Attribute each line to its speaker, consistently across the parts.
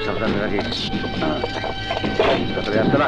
Speaker 1: সাবধানে রাখিস। তাড়াতাড়ি আসতে না।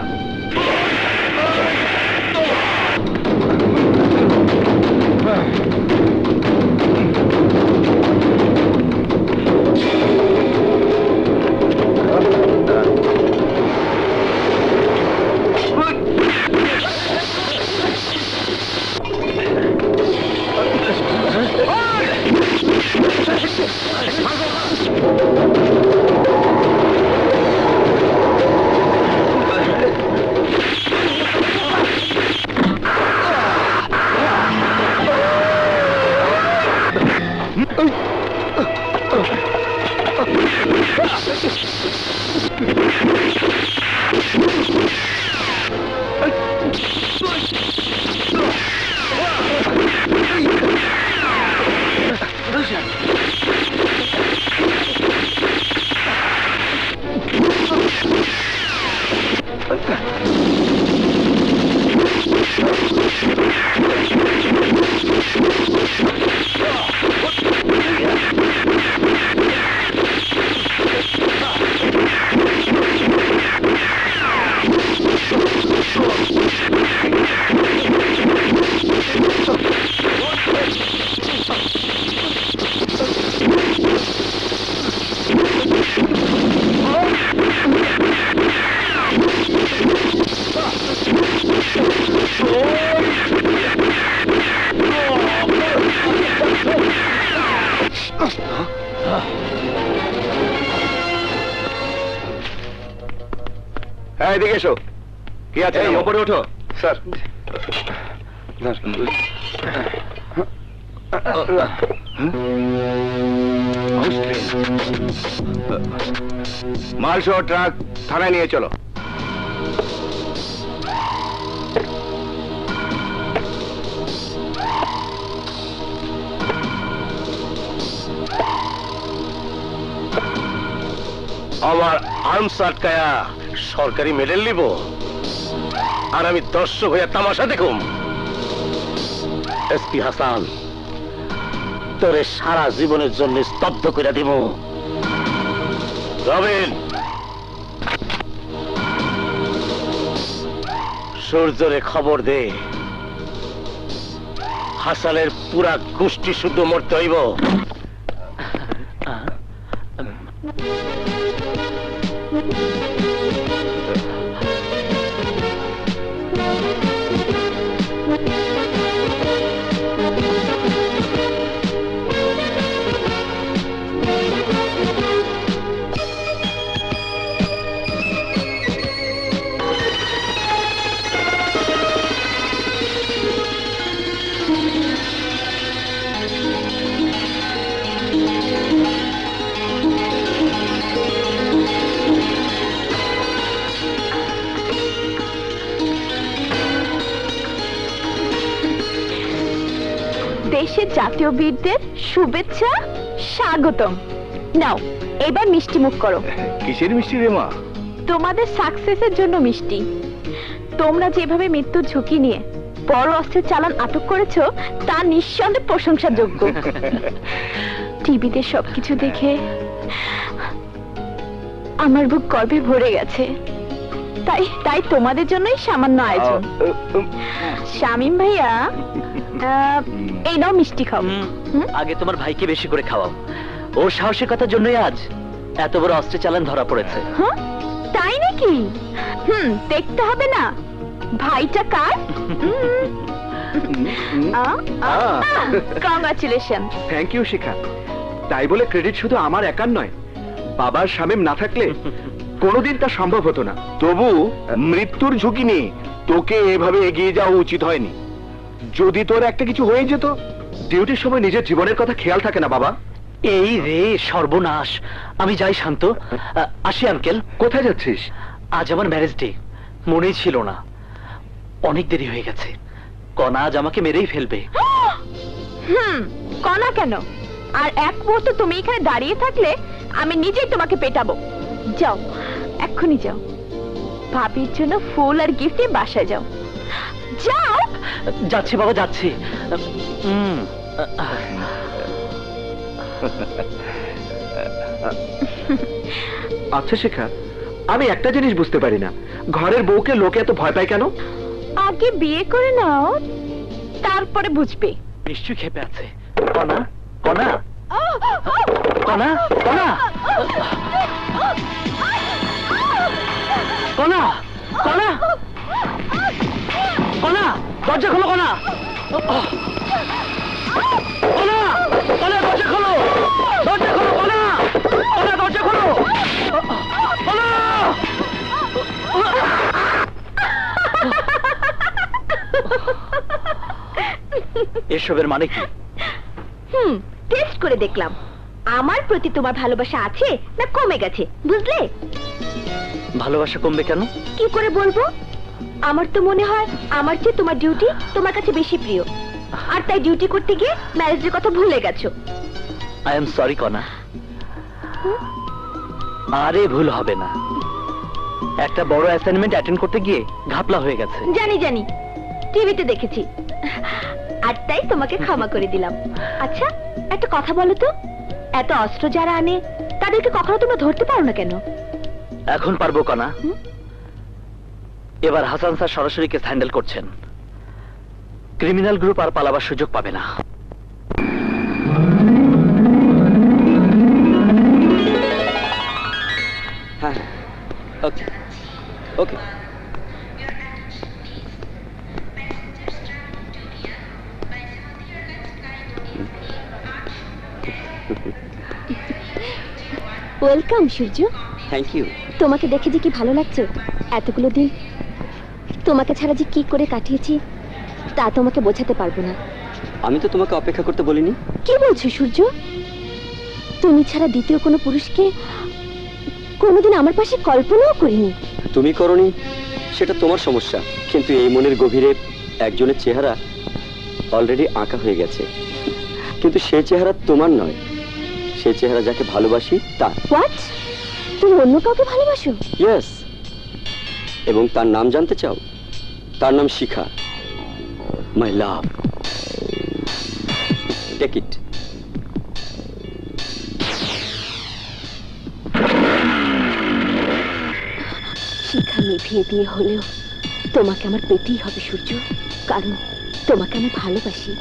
Speaker 1: এদিকে এসো। কি আছে? ওপরে ওঠো। স্যার মাল সহ ট্রাক থানায় নিয়ে চলো। আমার আর্মস আটকায়া সরকারি মেডেল নিব আর আমি দর্শক হইয়া তামাশা দেখুম? এসপি হাসান, তোরে সারা জীবনের জন্য স্তব্ধ করে দিব। রবিন, সূর্যরে খবর দে, হাসানের পুরা গোষ্ঠী শুদ্ধ মরতে হইব।
Speaker 2: দেশের জাতীয় বীরদের শুভেচ্ছা, স্বাগতম। নাও এবার মিষ্টি মুখ করো।
Speaker 1: কিসের মিষ্টি রে মা?
Speaker 2: তোমাদের সাকসেসের জন্য মিষ্টি। তোমরা যেভাবে মৃত্যুর ঝুঁকি নিয়ে বড় অস্ত্রের চালান আটক করেছো তা নিঃসন্দেহে প্রশংসার যোগ্য। টিভিতে সবকিছু দেখে আমার বুক গর্বে ভরে গেছে। তাই তোমাদের জন্যই সামান্য আয়োজন। শামীম ভাইয়া, এই নাও মিষ্টি খাও।
Speaker 3: আগে তোমার ভাইকে বেশি করে খাওয়াও। ওর সাহসিকতার জন্যই আজ এত বড় অস্ত্র চালান ধরা পড়েছে।
Speaker 2: তাই নাকি? দেখতে হবে না ভাইটা কার? কংগ্রাচুলেশন।
Speaker 4: থ্যাংক ইউ শিখা। তাই বলে ক্রেডিট শুধু আমার একার নয়, বাবার শামীম না থাকলে কোনোদিন তা সম্ভব হতো না।
Speaker 1: তবু মৃত্যুর ঝুঁকি নিয়ে তোকে এভাবে এগিয়ে যাওয়া উচিত হয়নি। যদি তোর একটা কিছু হয়ে যেত?
Speaker 4: ডিউটির সময় নিজের জীবনের কথা খেয়াল থাকে না বাবা।
Speaker 3: এই রে সর্বনাশ। আমি যাই শান্ত। আসি আঙ্কেল।
Speaker 4: কোথায় যাচ্ছিস?
Speaker 3: আজ আমার ম্যারেজ ডে, মনেই ছিল না। অনেক দেরি হয়ে গেছে। কণা আজ আমাকে মেরেই ফেলবে।
Speaker 2: কণা কেন? আর এক মুহূর্ত তুমি এখানে দাঁড়িয়ে থাকলে আমি নিজেই তোমাকে পেটাবো। যাও, এক্ষুনি যাও। ভাবির জন্য ফুল আর গিফট বাসায় যাও। যাও।
Speaker 3: যাচ্ছি বাবা, যাচ্ছি।
Speaker 4: আচ্ছা শিখা, আমি একটা জিনিস বুঝতে পারি না, ঘরের বউকে লোকে এত ভয় পায় কেন?
Speaker 2: আগে বিয়ে করে নাও, তারপরে বুঝবে।
Speaker 3: নিশ্চয়ই ক্ষেপে আছে। কণা, কণা, কণা, কণা, কণা, কণা, কণা, দরজা খোলো কণা, কণা, কণা, দরজা খোলো, দরজা খোলো কণা, কণা, দরজা খোলো, কণা। এসবের মানে কি?
Speaker 2: টেস্ট করে দেখলাম আমার প্রতি তোমার ভালোবাসা আছে না কমে গেছে, বুঝলে?
Speaker 3: ভালোবাসা কমবে কেন?
Speaker 2: কি করে বলবো? আমার তো মনে হয় আমার চেয়ে তোমার ডিউটি তোমার কাছে বেশি প্রিয়, আর তাই ডিউটি করতে গিয়ে ম্যারেজের কথা ভুলে গেছো।
Speaker 3: আই এম সরি কণা। আরে ভুল হবে না, একটা বড় অ্যাসাইনমেন্ট অ্যাটেন্ড করতে গিয়ে ঘাপলা হয়ে গেছে।
Speaker 2: জানি জানি, টিভিতে দেখেছি, আর তাই তোমাকে ক্ষমা করে দিলাম। আচ্ছা একটা কথা বলো তো, এত অস্ত্র যারা আনে তাদেরকে কখনো তোমরা ধরতে পারো না কেন?
Speaker 3: এখন পারবো কণা। এবার হাসান স্যার সরাসরি কেস হ্যান্ডেল করছেন, ক্রিমিনাল গ্রুপ আর পালাবার সুযোগ পাবে না।
Speaker 4: হ্যাঁ, okay okay.
Speaker 2: Welcome Surya.
Speaker 5: Thank you.
Speaker 2: তোমাকে দেখে যে কি ভালো লাগছে, এতগুলো দিন তোমাকে ছাড়া যে কি করে কাটিয়েছি তা তোমাকে বোঝাতে পারবো না।
Speaker 5: আমি তো তোমাকে অপেক্ষা করতে বলিনি।
Speaker 2: কি বলছো সূর্য? তুমি ছাড়া দ্বিতীয় কোনো পুরুষকে কোনোদিন আমার পাশে কল্পনাও করিনি।
Speaker 5: তুমি করনি সেটা তোমার সমস্যা, কিন্তু এই মনের গভীরে একজনের চেহারা অলরেডি আঁকা হয়ে গেছে, কিন্তু সেই চেহারা তোমার নয়, সেই চেহারা যাকে ভালোবাসি তার।
Speaker 2: হোয়াট? তুমি অন্য কাউকে ভালোবাসো?
Speaker 5: ইয়েস, এবং তার নাম জানতে চাও? তার নাম শিখা। মাই লাভ, টেক ইট।
Speaker 2: শিখা নিভিয়ে দিয়ে হলেও তোমাকে আমার পেতেই হবে সূর্য, কারণ তোমাকে আমি ভালোবাসি।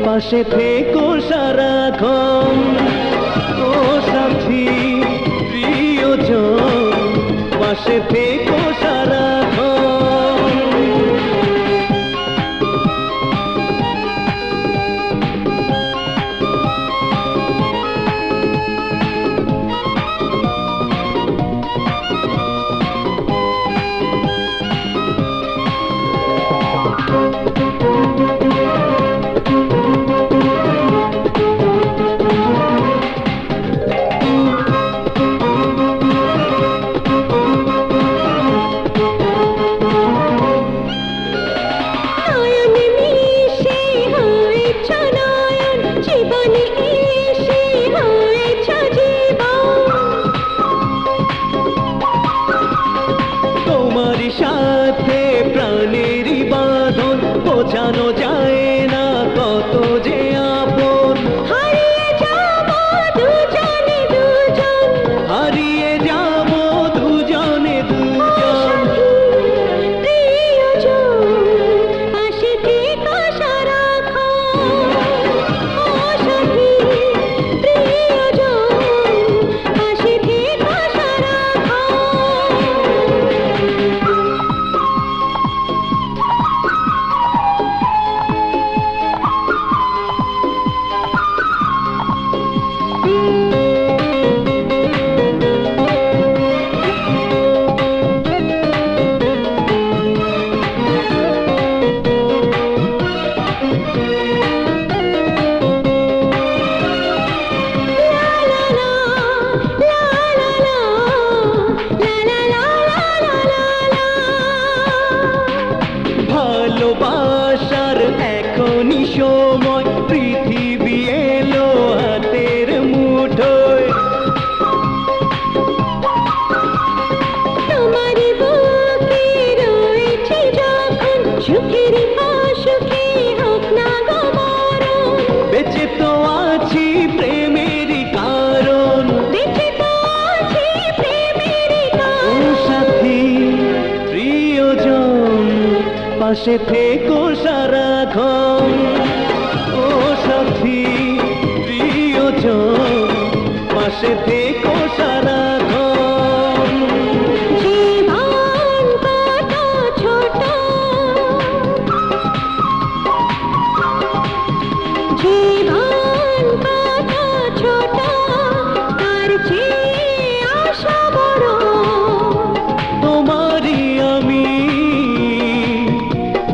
Speaker 3: পাশে থেকো সারাক্ষণ, ও সাথী প্রিয়জন, পাশে থেকো সারাক্ষণ। পাশে থেকো সারাক্ষণ ও সাথী প্রিয়জন পাশে থেকো সারাক্ষণ
Speaker 2: জীবন কত ছোট, জীবন কত ছোট, তার চেয়ে আশা বড়।
Speaker 3: তোমারই আমি,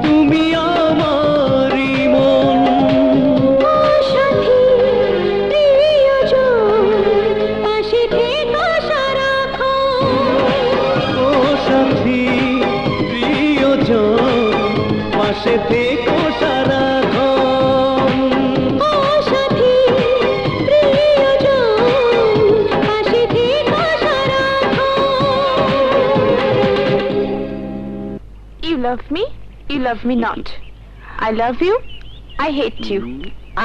Speaker 3: তুমি আমারই মন।
Speaker 2: ও সাথী প্রিয়জন পাশে থেকো সারাক্ষণ।
Speaker 3: ও সাথী প্রিয়জন পাশে থেকো সারাক্ষণ
Speaker 2: ও সাথী প্রিয়জন পাশে থেকো সারাক্ষণ। You love me, you love me not. I love you, I hate you.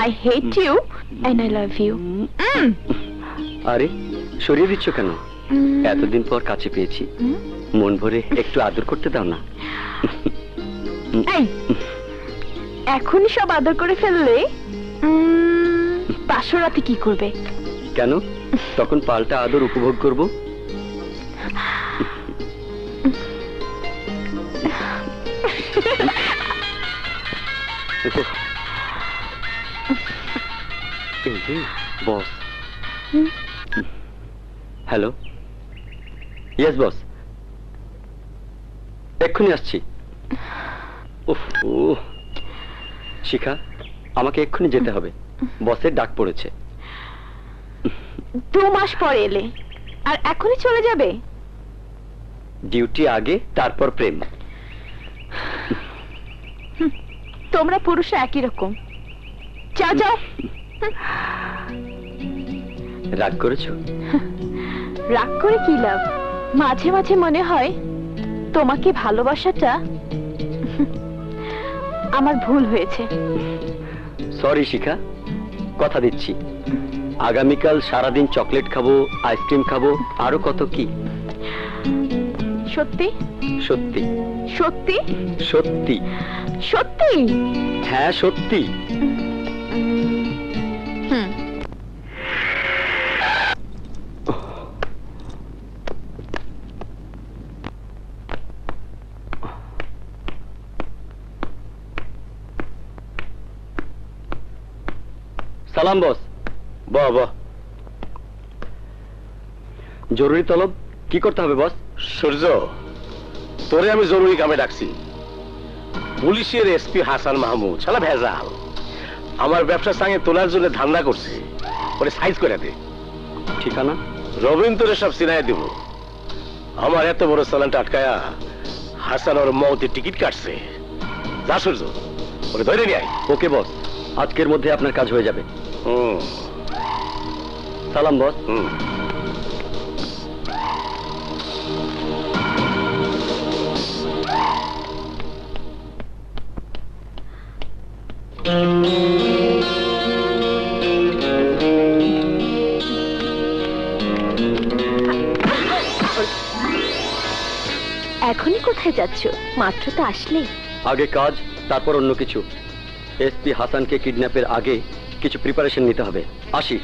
Speaker 2: I hate you and I love you.
Speaker 5: আরে সরিয়ে দিচ্ছ কেন? এতদিন পর কাছে পেয়েছি, মন ভরে একটু আদর করতে দাও না।
Speaker 2: এই, এখনই সব আদর করে ফেললে পাশের রাতে কি করবে?
Speaker 5: কেন? তখন পাল্টা আদর উপভোগ করব। বস, হ্যালো, ইয়েস বস, এক্ষুনি আসছি। উফ, শিখা, আমাকে এক্ষুনি যেতে হবে, বসের ডাক পড়েছে।
Speaker 2: 2 মাস পর এলে আর এখনই চলে যাবে?
Speaker 5: ডিউটি আগে, তারপর প্রেম।
Speaker 2: তোমরা পুরুষরা একই রকম। যাও যাও।
Speaker 5: রাগ করেছো?
Speaker 2: রাগ করে কি লাভ? মাঝে মাঝে মনে হয় তোমাকে ভালোবাসাটা আমার ভুল হয়েছে।
Speaker 5: সরি শিখা, কথা দিচ্ছি আগামীকাল সারাদিন চকলেট খাবো, আইসক্রিম খাবো, আরো কত কি।
Speaker 2: সত্যি?
Speaker 5: সত্যি
Speaker 2: সত্যি?
Speaker 5: সত্যি
Speaker 2: সত্যি?
Speaker 5: হ্যাঁ সত্যি।
Speaker 2: হুম।
Speaker 5: সালাম বস।
Speaker 1: বাহ বাহ,
Speaker 5: জরুরি তলব, কি করতে হবে বস?
Speaker 1: সূর্য, তোরে আমি জরুরি কামে ডাকছি। পুলিশের এসপি হাসান মাহমুদ শালা ভেজাল আমার ব্যবসার সঙ্গে তোলার জন্য ধান্দা করছে, ওরে সাইজ করে দে।
Speaker 5: ঠিকানা?
Speaker 1: রবীন্দ্রে সব চিনাই দেব। আমার এত বড় চালানটা আটকায়া হাসান ওর মৌতের টিকিট কাটছে। যা সূর্য, ওরে ধরে নিয়ে আয়।
Speaker 5: ওকে বস, আজকের মধ্যে আপনার কাজ হয়ে যাবে।
Speaker 1: হুম
Speaker 5: সালাম বস।
Speaker 1: হুম।
Speaker 2: এখনই কোথায় যাচ্ছ? মাত্র তো আসলে।
Speaker 5: আগে কাজ, তারপর অন্য কিছু। এসপি হাসানকে কিডন্যাপের আগে কিছু প্রিপারেশন নিতে হবে। আসি।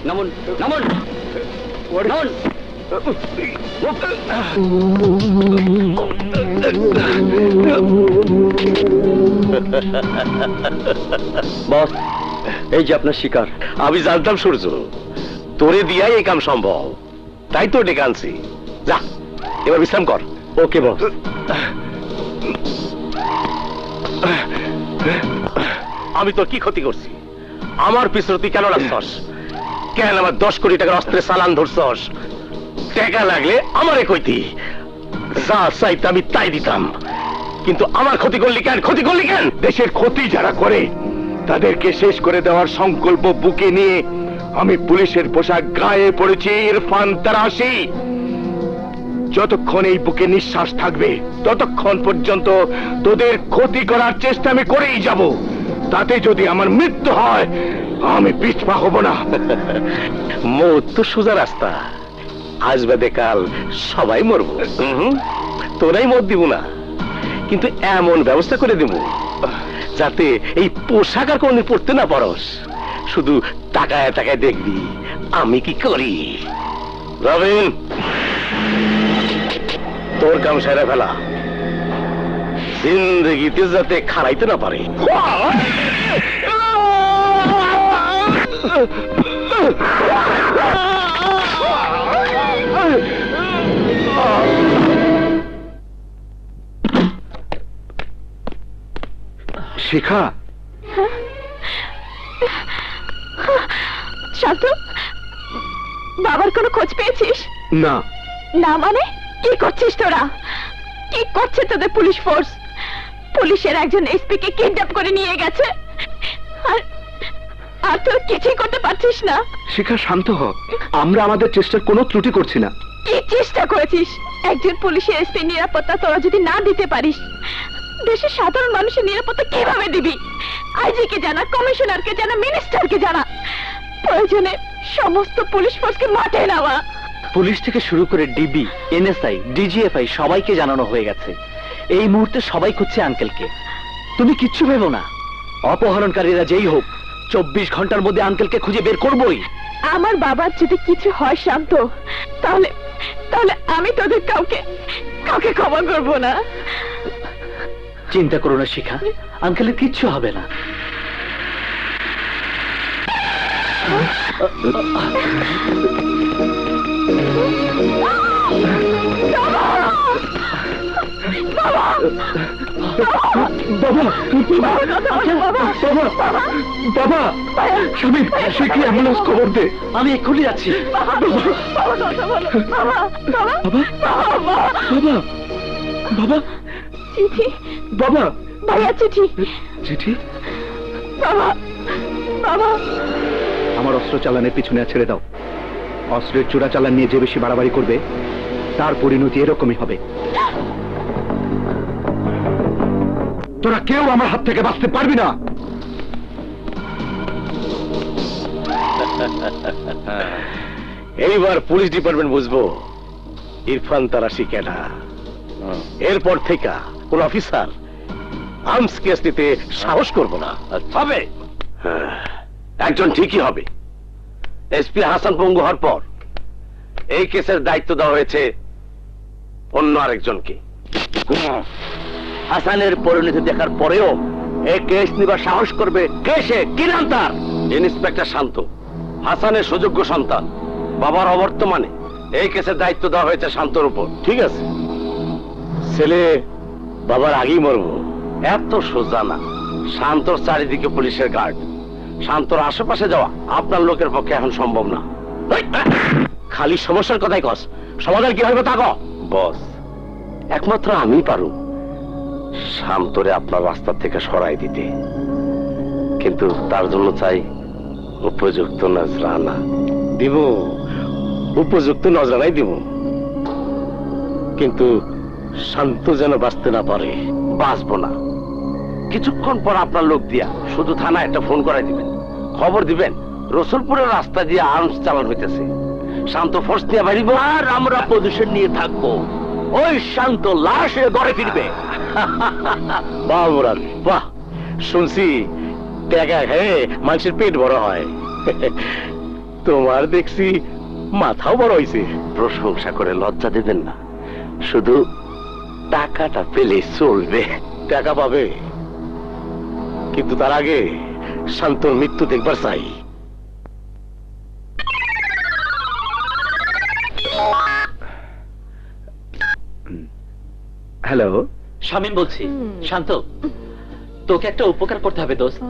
Speaker 5: নামুন নামুন নামুন। বস, এই যে আপনার শিকার।
Speaker 1: আমি জানতাম সূর্য, তোরে দিয়াই এই কাম সম্ভব, তাই তো ডেকে আনছি। যা এবার বিশ্রাম কর।
Speaker 5: ওকে বস।
Speaker 1: আমি তোর কি ক্ষতি করছি? আমার পিছনে তুই কেন লাগছস? কেন আমার 10 কোটি টাকার অস্ত্রের চালান ধরছস? টাকা লাগলে আমারে কইতি, যা চাইতে আমি তাই দিতাম, কিন্তু আমার ক্ষতি করলি কেন? ক্ষতি করলি কেন?
Speaker 4: দেশের ক্ষতি যারা করে তাদেরকে শেষ করে দেওয়ার সংকল্প বুকে নিয়ে আমি পুলিশের পোশাক গায়ে পড়েছি ইরফান তারাশি। যতক্ষণ এই বুকে নিঃশ্বাস থাকবে ততক্ষণ পর্যন্ত তোদের ক্ষতি করার চেষ্টা আমি করেই যাব। তাতে যদি আমার মৃত্যু হয় আমি পিছপা হব না।
Speaker 1: মৌত তো সোজা রাস্তা, আজ বাদে কাল সবাই মরবো। তোরাই মত দিব না, কিন্তু এমন ব্যবস্থা করে দেব যাতে এই পোশাক আর কোনদিন পড়তে না পারস। শুধু টাকায় টাকায় দেখবি আমি কি করি। রবিন, তোর কাম সেরে ফেলা, জিন্দগিতে যাতে খারাইতে না পারে।
Speaker 4: শিখা,
Speaker 2: শান্ত, বাবার কোনো খোঁজ পেয়েছিস?
Speaker 4: না।
Speaker 2: না মানে কি করছিস তোরা? কি করছে তোদের পুলিশ ফোর্স? পুলিশের একজন এসপি কে কিডন্যাপ করে নিয়ে গেছে, আর আর তোর কিছুই করতে পারছিস না।
Speaker 4: শিখা শান্ত হ, আমরা আমাদের চেষ্টার কোনো ত্রুটি করছি না।
Speaker 2: কি চেষ্টা করেছিস? একজন পুলিশের এসপি নিরাপত্তা তোরা যদি না দিতে পারিস, দেশের সাধারণ মানুষের নিরাপত্তা কিভাবে দিবি? আইজিকে জানা, কমিশনারকে জানা, মিনিস্টারকে জানা, প্রয়োজনে সমস্ত পুলিশ ফোর্সকে মাঠে নেওয়া।
Speaker 3: পুলিশ থেকে শুরু করে ডিবি, এনএসআই, ডিজিএফআই সবাইকে জানানো হয়ে গেছে। এই মুহূর্তে সবাই খুঁজছে আঙ্কেলকে। তুমি কিচ্ছু ভেবো না, অপহরণকারীরা যেই হোক 24 ঘন্টার মধ্যে আঙ্কেলকে খুঁজে বের করবই।
Speaker 2: আমার বাবার যদি কিছু হয় শান্ত, তাহলে তাহলে আমি তোদের কাউকে কাউকে ক্ষমা করব না।
Speaker 3: চিন্তা করো না শিখা, আঙ্কেলের কিচ্ছু হবে না।
Speaker 4: বাবা, স্বামী, সে কি অ্যাম্বুলেন্স খবর দে।
Speaker 3: আমি এক্ষুনি যাচ্ছি।
Speaker 4: বাবা,
Speaker 2: চিঠি
Speaker 4: বাবা,
Speaker 2: ভাইয়া, চিঠি।
Speaker 4: চিঠি।
Speaker 2: বাবা, বাবা,
Speaker 4: আমার অস্ত্র চালানের পিছনে ছেড়ে দাও। অস্ত্রের চূড়া চালান নিয়ে যে বেশি বাড়াবাড়ি করবে তার পরিণতি এরকমই হবে। তোরা কেউ আমার হাত থেকে বাঁচতে পারবি না।
Speaker 1: এইবার পুলিশ ডিপার্টমেন্ট বুঝবো ইরফান তারাশি কেনা। এরপর থেকে কোন অফিসার আর্মস কেস নিতে সাহস করবো না।
Speaker 5: হবে, একজন ঠিকই হবে। এসপি হাসান পঙ্গু হওয়ার পর এই কেসের দায়িত্ব দেওয়া হয়েছে অন্য আরেকজনকে।
Speaker 3: হাসানের পরিণতি দেখার পরেও এই কেস নিবার সাহস করবে কে? সে কি নাম তার?
Speaker 5: ইন্সপেক্টর শান্ত, হাসানের সুযোগ্য সন্তান। বাবার অবর্তমানে এই কেসের দায়িত্ব দেওয়া হয়েছে শান্তর উপর।
Speaker 1: ঠিক আছে, ছেলে বাবার আগেই মরবো।
Speaker 5: এত সোজা না। শান্তর চারিদিকে পুলিশের গার্ড। শান্তর আশেপাশে যাওয়া আপনার লোকের পক্ষে এখন সম্ভব না।
Speaker 1: খালি সমস্যার কথাই কস, সমাধান কি হবে তা ক।
Speaker 5: বস, একমাত্র আমি পারু শান্তরে আপনার রাস্তা থেকে সরাই দিতে, কিন্তু তার জন্য চাই উপযুক্ত নজরানা।
Speaker 1: দিব, উপযুক্ত নজরানাই দিব, কিন্তু শান্ত যেন বাঁচতে না পারে।
Speaker 5: বাঁচবো না। কিছুক্ষণ পর আপনার লোক দিয়া শুধু থানায় একটা ফোন করাই দিবেন, খবর দিবেন রসুলপুরের রাস্তা দিয়ে আর্মস চালান হইতেছে। শান্ত ফোর্স নিয়ে বাড়িব,
Speaker 3: আর আমরা পজিশন নিয়ে থাকবো। ওই শান্ত লাশে ঘরে ফিরবে।
Speaker 1: বাহ মুরাদ, বাহ। শুনছি টাকা খেয়ে মানুষের পেট বড় হয়। তোমার দেখছি মাথাও বড় হয়েছে।
Speaker 5: প্রশংসা করে লজ্জা দেবেন না, শুধু টাকাটা পেলে চলবে।
Speaker 1: টাকা পাবে, কিন্তু তার আগে শান্তর মৃত্যু দেখবার চাই।
Speaker 4: হ্যালো,
Speaker 3: শামীম বলছি। শান্ত, তোকে একটা উপকার করতে হবে দোস্ত।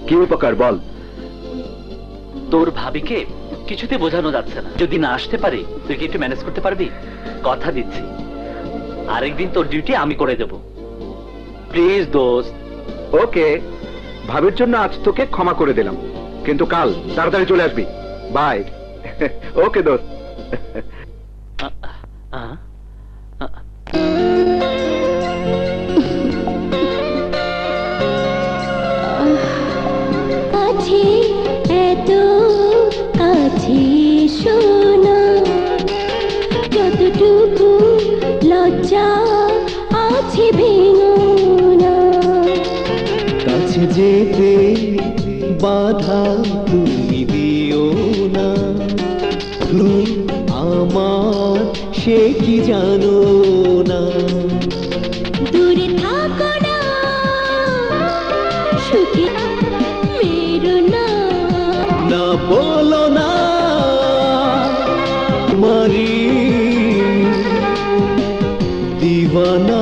Speaker 4: কি উপকার বল?
Speaker 3: তোর ভাবিকে কিছুতে বোঝানো যাচ্ছে না, যদি না আসতে পারে তুই কি একটু ম্যানেজ করতে পারবি? কথা দিচ্ছি আরেকদিন তোর ডিউটি আমি করে দেব, প্লিজ দোস্ত।
Speaker 4: ওকে, ভাবির জন্য আজ তোকে ক্ষমা করে দিলাম, কিন্তু কাল তাড়াতাড়ি চলে আসবি। বাই। ওকে দোস্ত।
Speaker 2: কাছে এত কাছে শোনা, যতটুকু লজ্জা আছে ভেঙো না।
Speaker 6: কাছে যেতে বাধা তুমি দিও না, তুমি আমার সে কি জানো না।
Speaker 2: দূরে থাকো না, সুখে মেরো না।
Speaker 6: না বলো না মারি দিওয়ানা।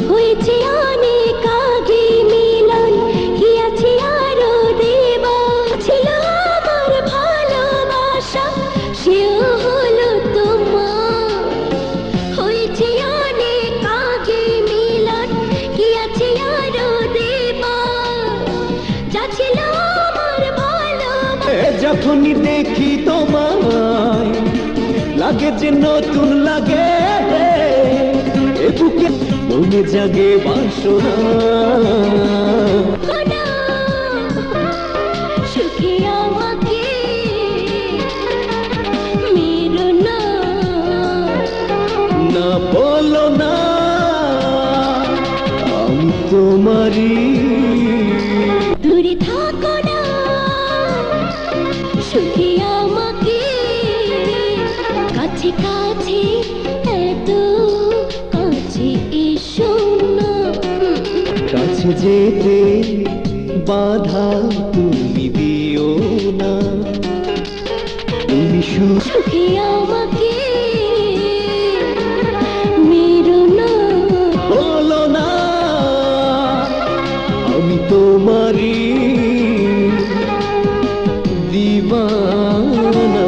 Speaker 2: হয়েছে অনেক আগে মিলন, কি আছে আরো দেবা। ছিল আমার ভালোবাসা, সেও হলো তোমার। হয়েছে অনেক আগে মিলন, কি আছে আরো দেবা। যা ছিল আমার ভালোবাসা,
Speaker 6: যখনই দেখি তোমায় লাগে যে নতুন লাগে, এ বুকে মনে জাগে বাসনা।
Speaker 2: সুখে আমাকে মেরো না।
Speaker 6: না বলো না আমি তোমারই।
Speaker 2: দূরে থাকো না, সুখে আমাকে কাছে কাছে এত কাছে এসো না।
Speaker 6: কাছে যেতে বাধা তুমি দিও না, তুমি
Speaker 2: সুখে আমাকে মেরো না।
Speaker 6: বলো না আমি তোমারই দিওয়ানা।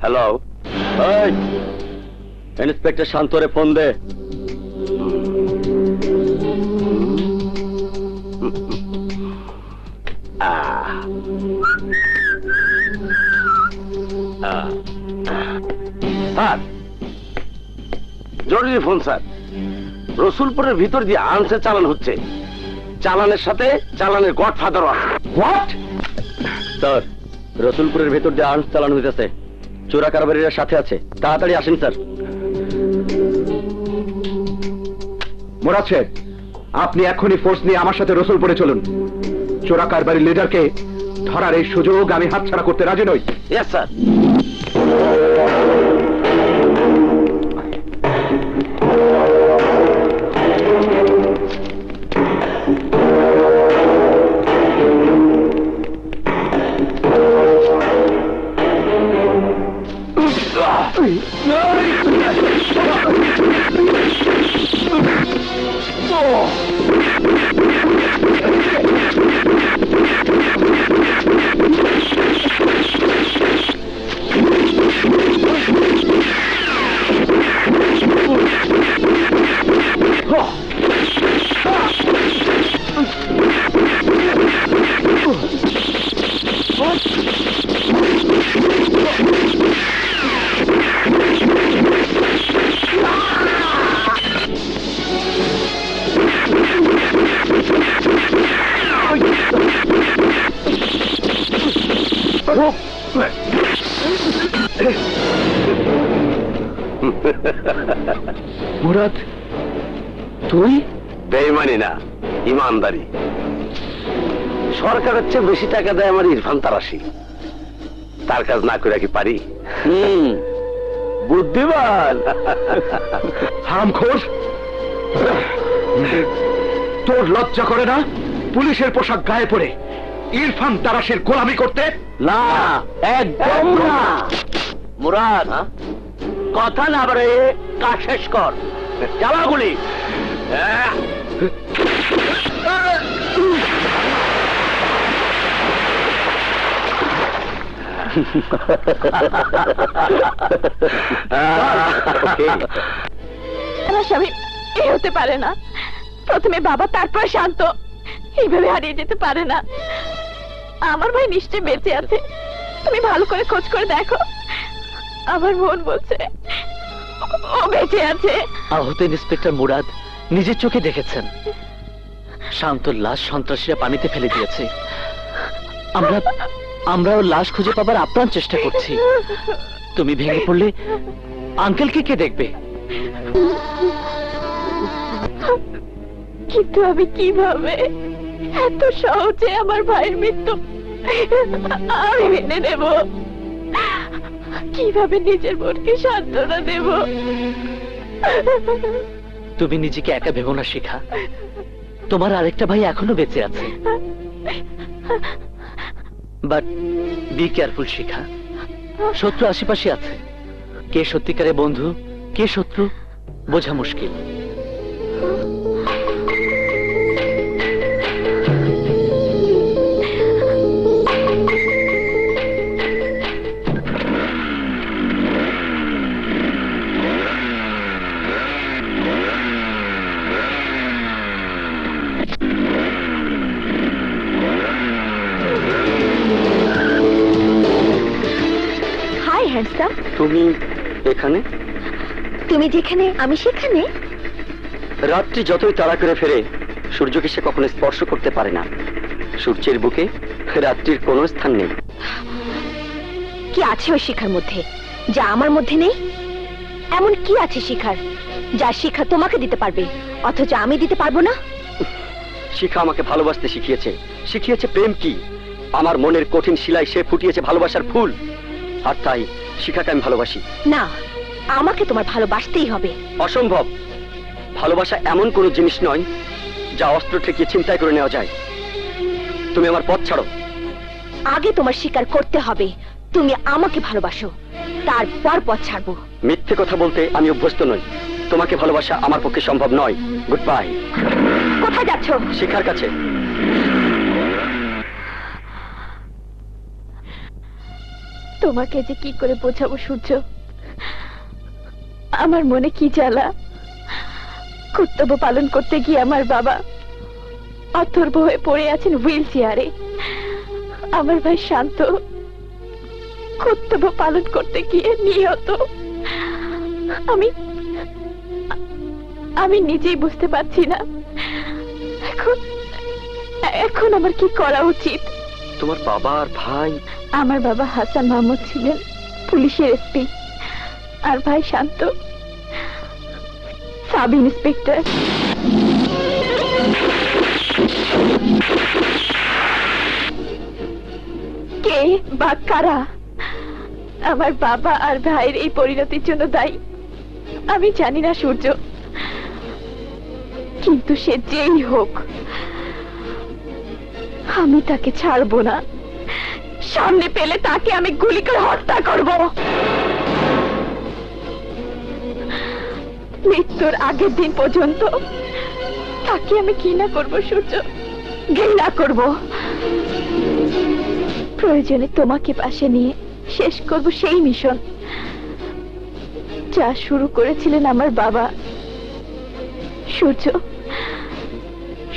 Speaker 5: হ্যালো, ইন্সপেক্টর শান্তরে ফোন দে।
Speaker 1: স্যার, জরুরি ফোন স্যার। রসুলপুরের ভিতর দিয়ে আনসে চালান হচ্ছে, চালানের সাথে চালানের গডফাদারও আছে।
Speaker 5: হোয়াট? স্যার, রসুলপুরের ভেতর দিয়ে আর্মস চালানো হইতেছে, চোরা কারবারিরা সাথে আছে, তাড়াতাড়ি আসেন স্যার।
Speaker 4: মোরাদ সাহেব, আপনি এখনই ফোর্স নিয়ে আমার সাথে রসুলপুরে চলুন। চোরা কারবারির লিডারকে ধরার এই সুযোগ আমি হাতছাড়া করতে রাজি নই।
Speaker 1: Yes sir.
Speaker 4: মুরাদ, তুই?
Speaker 1: বেইমানি না, ইমানদারি। সরকারের চেয়ে বেশি টাকা দেয় আমার ইরফান তারাশি। তার কাজ না করে কি পারি? বুদ্ধিমান।
Speaker 4: হারামখোর, তোর লজ্জা করে না পুলিশের পোশাক গায়ে পরে ইরফান তারাশের গোলামি করতে?
Speaker 3: না, একদম না। মুরাদ, কথা না বাড়ে কাজ শেষ কর। চালা গুলি।
Speaker 2: আমার স্বামী এ হতে পারে না। প্রথমে বাবা, তারপর শান্ত, এইভাবে হারিয়ে যেতে পারে না। আমার ভাই নিশ্চয় বেঁচে আছে। তুমি ভালো করে খোঁজ করে দেখো। আমার মন বলছে ও বেঁচে আছে।
Speaker 3: আহত ইন্সপেক্টর মুরাদ নিজের চোখে দেখেছেন শান্তর লাশ সন্ত্রাসীরা পানিতে ফেলে দিয়েছে। আমরাও লাশ খুঁজে পাবার আপ্রাণ চেষ্টা করছি। তুমি ভেঙে পড়লে আঙ্কেলকে কে দেখবে?
Speaker 2: কিন্তু আমি কিভাবে এত সহজে আমার ভাইয়ের মৃত্যু আমি মেনে নেব? কিভাবে নিজের বোনকে সান্ত্বনা দেব?
Speaker 3: তুমি নিজেকে একা ভেবো না শিখা। তোমার আরেকটা ভাই এখনো বেঁচে আছে। বাট বি কেয়ারফুল শিখা। শত্রু আশেপাশে আছে। কে সত্যিকারের বন্ধু, কে শত্রু বোঝা মুশকিল।
Speaker 2: হাই হ্যান্ডসাম,
Speaker 5: তুমি এখানে?
Speaker 2: তুমি যেখানে আমি সেখানে।
Speaker 5: রাত্রি যতই তাড়া করে ফেরে সূর্যকে সে কখনো স্পর্শ করতে পারে না। সূর্যের বুকে রাত্রির কোনো স্থান নেই।
Speaker 2: কি আছে ওই শিখার মধ্যে যা আমার মধ্যে নেই? এমন কি আছে শিখার যা শিখা তোমাকে দিতে পারবে অথচ আমি দিতে পারবো না?
Speaker 5: শিখা আমাকে ভালোবাসতে শিখিয়েছে, শিখিয়েছে প্রেম কি। আমার মনের কঠিন শিলায় সে ফুটিয়েছে ভালোবাসার ফুল। আর তাই শিখাকে আমি ভালোবাসি।
Speaker 2: না, আমাকে তোমার ভালোবাসতেই হবে।
Speaker 5: অসম্ভব। ভালোবাসা এমন কোনো জিনিস নয় যা অস্ত্র ঠেকিয়ে চিন্তায় করে নেওয়া যায়। তুমি আমার পথ ছাড়ো।
Speaker 2: আগে তোমার স্বীকার করতে হবে তুমি আমাকে ভালোবাসো, তারপর পথ ছাড়বো।
Speaker 5: মিথ্যে কথা বলতে আমি অভ্যস্ত নই। তোমাকে ভালোবাসা আমার পক্ষে সম্ভব নয়। Good bye.
Speaker 2: কোথায় যাচ্ছ?
Speaker 5: শিখার কাছে।
Speaker 2: তোমাকে যে কি করে বোঝাবো সূর্য, আমার মনে কি জ্বালা। কর্তব্য পালন করতে গিয়ে আমার বাবা অথর্ব হয়ে পড়ে আছেন হুইল চেয়ারে। আমার ভাই শান্ত কর্তব্য পালন করতে গিয়ে নিহত। আমি নিজেই বুঝতে পারছি না এখন আমার কি করা উচিত।
Speaker 5: তোমার বাবা আর ভাই?
Speaker 2: আমার বাবা হাসান মাহমুদ ছিলেন পুলিশের এসপি, আর ভাই শান্ত সাব ইন্সপেক্টর। কে বা কারা আমার বাবা আর ভাইয়ের এই পরিণতির জন্য দায়ী আমি জানি না সূর্য, কিন্তু সে যেই হোক আমি তাকে ছাড়বো না। সামনে পেলে তাকে আমি গুলি করে হত্যা করব। মৃত্যুর আগের দিন পর্যন্ত তাকে আমি ঘৃণা করব সূর্য, ঘৃণা করব। প্রয়োজনে তোমাকে পাশে নিয়ে শেষ করব সেই মিশন যা শুরু করেছিলেন আমার বাবা। সূর্য,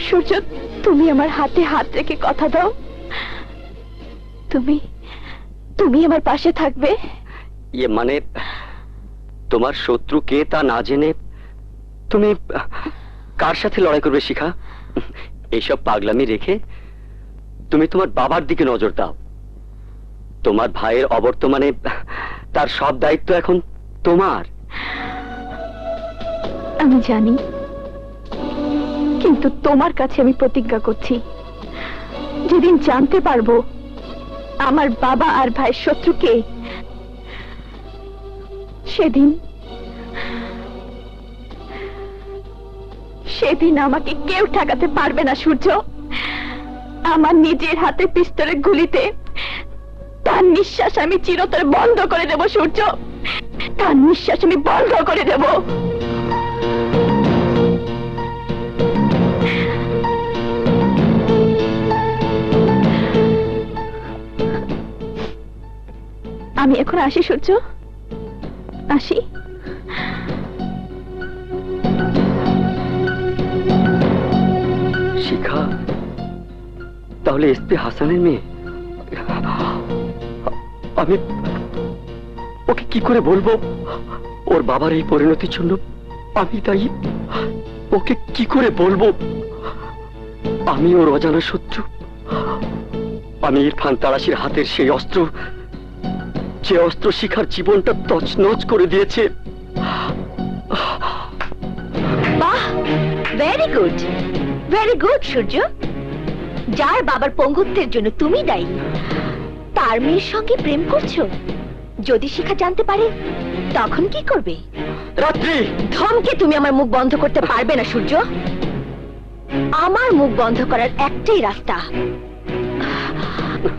Speaker 2: সূর্য, তুমি আমার হাতে হাত রেখে কথা দাও, তুমি আমার পাশে থাকবে।
Speaker 5: ইয়ে মানে তোমার শত্রু কে তা না জেনে তুমি কার সাথে লড়াই করবে শিখা? এইসব পাগলামি রেখে তুমি তোমার বাবার দিকে নজর দাও। তোমার ভাইয়ের অবর্তমানে তার সব দায়িত্ব এখন তোমার।
Speaker 2: আমি জানি, কিন্তু তোমার কাছে আমি প্রতিজ্ঞা করছি যেদিন জানতে পারবো আমার বাবা আর ভাইয়ের শত্রুকে, সেদিন আমাকে কেউ ঠেকাতে পারবে না সূর্য। আমার নিজের হাতে পিস্তলের গুলিতে তার নিঃশ্বাস আমি চিরতরে বন্ধ করে দেব সূর্য, তার নিঃশ্বাস আমি বন্ধ করে দেব। আমি এখন আসি সূর্য, আসি।
Speaker 5: শিখা তাহলে এসপি হাসানের মেয়ে? আমি ওকে কি করে বলবো ওর বাবার এই পরিণতির জন্য আমি দায়ী? ওকে কি করে বলবো আমি ওর অজানা শত্রু? আমি ইরফান তারাশির হাতের সেই অস্ত্র, যে অস্ত্র শিখার জীবনটা তছনছ করে দিয়েছে।
Speaker 2: বাহ, ভেরি গুড, ভেরি গুড সূর্য। যার বাবার পঙ্গুত্বের জন্য তুমি দায়ী, তার মেয়ের সঙ্গে প্রেম করছো। যদি শিখা জানতে পারে তখন কি করবে?
Speaker 5: রাত্রি,
Speaker 2: ধমকে তুমি আমার মুখ বন্ধ করতে পারবে না সূর্য। আমার মুখ বন্ধ করার একটাই রাস্তা,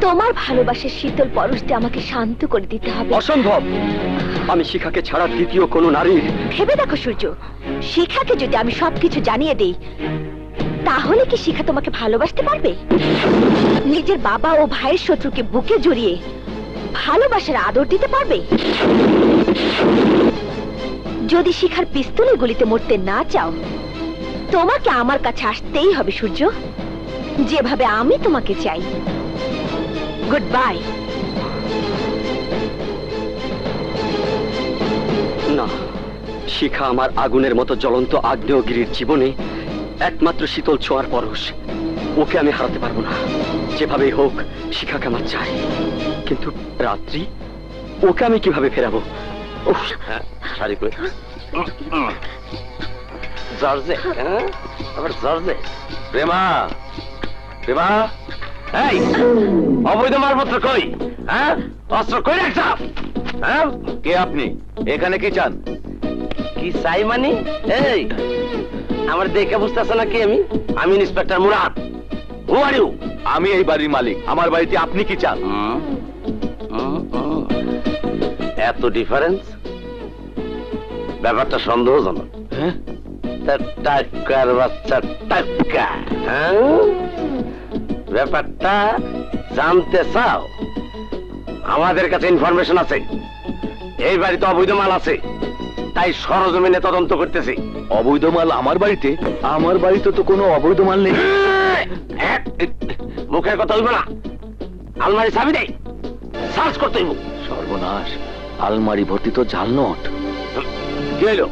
Speaker 2: তোমার ভালোবাসার শীতল পরশে আমাকে শান্ত করে দিতে হবে।
Speaker 5: অসম্ভব। আমি শিখাকে ছাড়া দ্বিতীয় কোনো নারীর।
Speaker 2: ভেবে দেখো সূর্য, শিখাকে যদি আমি সবকিছু জানিয়ে দেই তাহলে কি শিখা তোমাকে ভালোবাসতে পারবে? নিজের বাবা ও ভাইয়ের শত্রুকে বুকে জড়িয়ে ভালোবাসার আদর দিতে পারবে? যদি শিখার পিস্তলের গুলিতে মরতে না চাও তোমাকে আমার কাছে আসতেই হবে সূর্য, যেভাবে আমি তোমাকে চাই। Good bye.
Speaker 5: না, শিখা আমার আগুনের মতো জ্বলন্ত আগ্নেয়গিরির জীবনে একমাত্র শীতল ছোঁয়ার পরশ। ওকে আমি হারাতে পারবো না, যেভাবেই হোক শিখাকে আমার চাই। কিন্তু রাত্রি, ওকে আমি কিভাবে ফেরাবো?
Speaker 1: শাড়ি করে জর্জে, আবার জর্জে। প্রেমা, প্রেমা, এই অবৈধ মালপত্র কই? হ্যাঁ, অস্ত্র কই রাখছ? হ্যাঁ, কে আপনি? এখানে কি চান? কি চাই মানে? এই আমার দেখে বুঝতেছ না কি আমি? আমি inspector Murad. Who are you? আমি এই বাড়ির মালিক। আমার বাড়িতে আপনি কি চান? এত ডিফারেন্স? ব্যাপারটা সন্দেহজনক। হ্যাঁ, টাকার বাচ্চা টাকা। হ্যাঁ, ব্যাপারটা জানতে চাও? আমাদের কাছে ইনফরমেশন আছে এই বাড়িতে অবৈধ মাল আছে, তাই সরজমিনে তদন্ত করতেছি। অবৈধ মাল আমার বাড়িতে? আমার বাড়িতে তো কোনো অবৈধ মাল নেই। মুখের কথা হইব না। আলমারি চাবি দেই, সার্চ করতে হইব। সর্বনাশ, আলমারি ভর্তি তো জাল নোট। কি হইলো?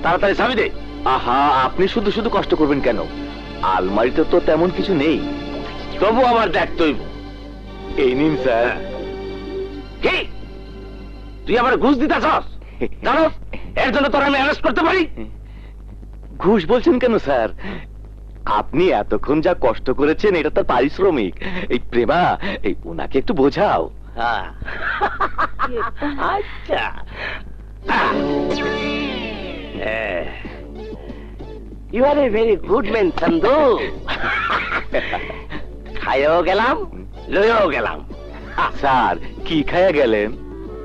Speaker 1: তাড়াতাড়ি চাবি দে। আহা, আপনি শুধু শুধু কষ্ট করবেন কেন? আলমারিতে তো তেমন কিছু নেই। তবু আমার দেখতে হইব। এই নিন স্যার। কি তুই আমার ঘুষ দিতেছস? জানো এর জন্য তোর আমি অ্যারেস্ট করতে পারি। ঘুষ বলছেন কেন স্যার? আপনি এতক্ষণ যা কষ্ট করেছেন এটা তো পারিশ্রমিক। এই প্রেমা, এই ওনাকে একটু বোঝাও। আচ্ছা, you are a very good man Chandu. খাইও গেলাম, লইও গেলাম। স্যার, কি খাইয়া গেলেন?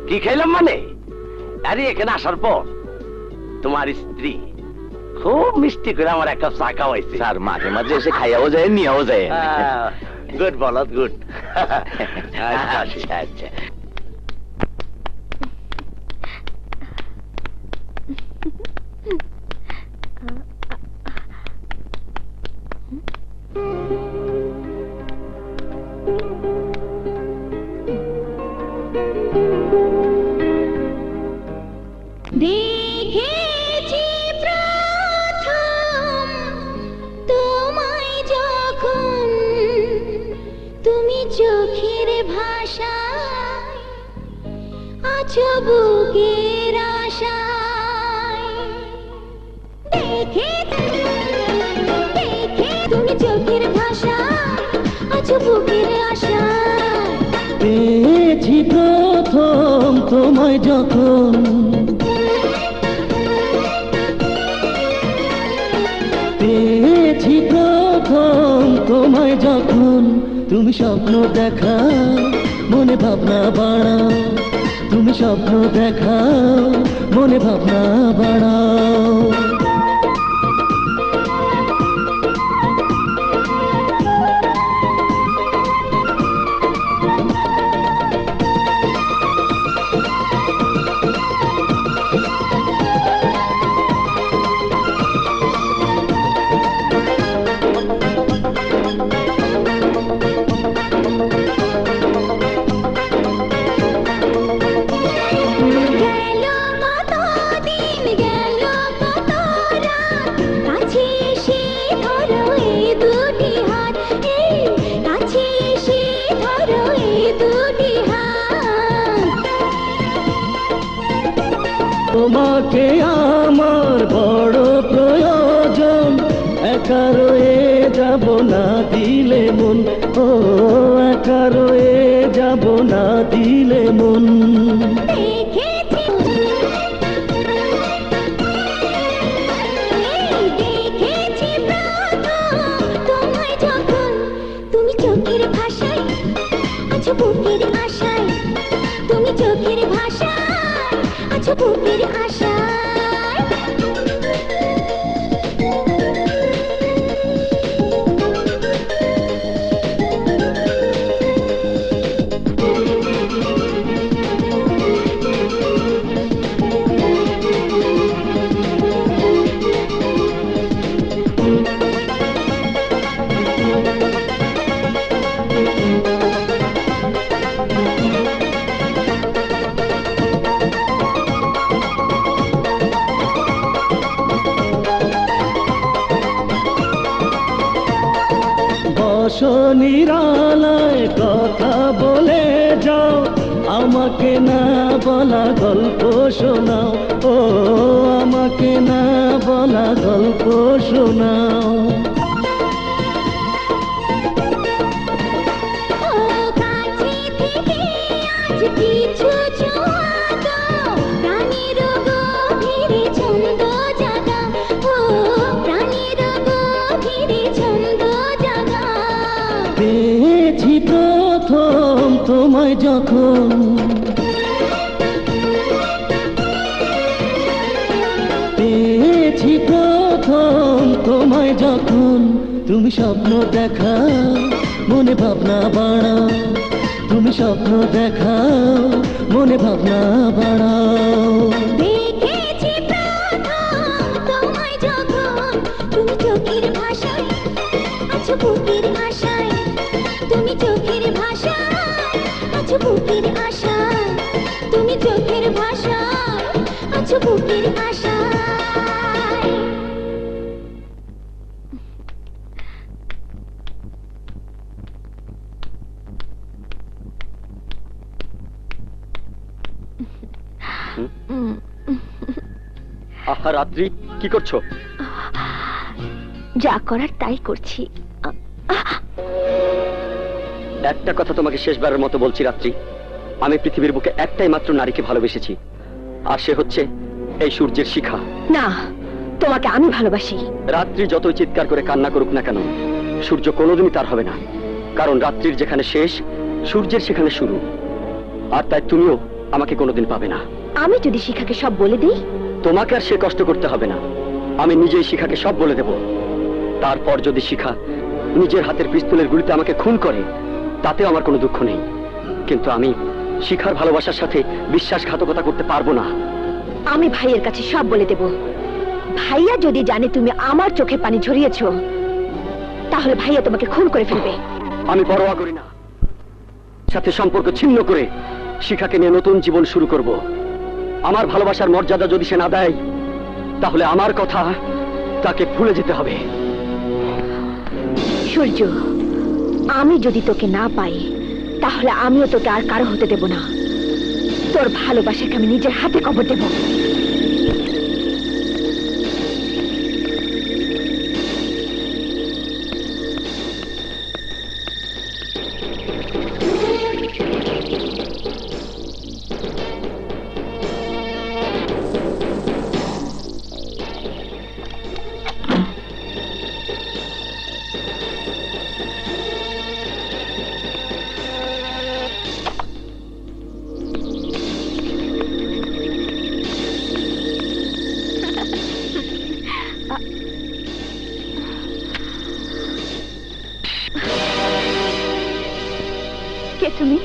Speaker 1: কি খাইলাম মানে? আরে এখানে আসার পর তোমার স্ত্রী খুব মিষ্টি করে আমার একটা চা খাওয়াইছে। স্যার, মাঝে মাঝে এসে খাইয়াও যায়, নিয়েও যায়। গুড বলত, গুড। আচ্ছা আচ্ছা।
Speaker 2: দেখেছি প্রথম তোমায় যখন তুমি চোখের ভাষায় আছো বুকের আশায়। দেখে তুমি চোখের ভাষায় আছো বুকের
Speaker 6: তোমায় যখন পেয়েছি প্রথম তোমায় যখন, তুমি স্বপ্ন দেখা মনে ভাবনা বাড়াও, তুমি স্বপ্ন দেখা মনে ভাবনা বাড়াও। তোমাকে আমার বড় প্রয়োজন, একা রয়ে যাব না দিলে মন, ও একা রয়ে যাব না দিলে মন।
Speaker 2: তুমি চোখের ভাষায় আছো বুকের আশায়, তুমি চোখের ভাষায় আছো বুকের আশায়।
Speaker 6: নিরালায় কথা বলে যাও, আমাকে না বলা গল্প শোনাও, ও আমাকে না বলা গল্প শোনাও। পেয়েছি প্রথম তোমায় যখন, পেয়েছি প্রথম তোমায় যখন, তুমি স্বপ্ন দেখা মনে ভাবনা বাড়াও, তুমি স্বপ্ন দেখা মনে ভাবনা বাড়াও।
Speaker 2: দেখেছি প্রথম তোমায় যখন, তুমি চোখের ভাষায় আছো বুকের আশায়, তুমি চোখের ভাষায় আছো বুকের আশায়, তুমি চোখের ভাষায় আছো বুকের আশায়।
Speaker 5: আহা রাত্রি, কি করছো?
Speaker 2: যা করার তাই করছি।
Speaker 5: একটা কথা তোমাকে শেষবারের মতো বলছি রাত্রি, আমি পৃথিবীর বুকে একটাই মাত্র নারীকে ভালোবেসেছি, আর সে হচ্ছে এই সূর্যের শিখা।
Speaker 2: না, তোমাকে আমি ভালোবাসি।
Speaker 5: রাত্রি যতই চিৎকার করে কান্না করুক না কেন, সূর্য কোনোদিনই তার হবে না, কারণ রাত্রির যেখানে শেষ, সূর্যের সেখানে শুরু। আর তাই তুমিও আমাকে কোনোদিন পাবে না।
Speaker 2: আমি যদি শিখাকে সব বলে দিই?
Speaker 5: তোমাকে আর সে কষ্ট করতে হবে না, আমি নিজেই শিখাকে সব বলে দেব। তারপর যদি শিখা নিজের হাতের পিস্তলের গুলিতে আমাকে খুন করে, তাতেও আমার কোনো দুঃখ নেই, কিন্তু আমি শিখার ভালোবাসার সাথে বিশ্বাসঘাতকতা করতে পারবো না।
Speaker 2: আমি ভাইয়ের কাছে সব বলে দেব। ভাইয়া যদি জানে তুমি আমার চোখে পানি ঝরিয়েছো, তাহলে ভাইয়া তোমাকে খুন করে ফেলবে।
Speaker 5: আমি পরোয়া করি না, সাথে সম্পর্ক ছিন্ন করে শিখাকে নিয়ে নতুন জীবন শুরু করব। আমার ভালোবাসার মর্যাদা যদি সে না দেয়, তাহলে আমার কথা তাকে ভুলে যেতে হবে।
Speaker 2: সূর্য, আমি যদি তোকে না পাই, তাহলে আমিও তোকে আর কারো হতে দেব না। তোর ভালোবাসাকে আমি নিজের হাতে কবর দেব। তুমি?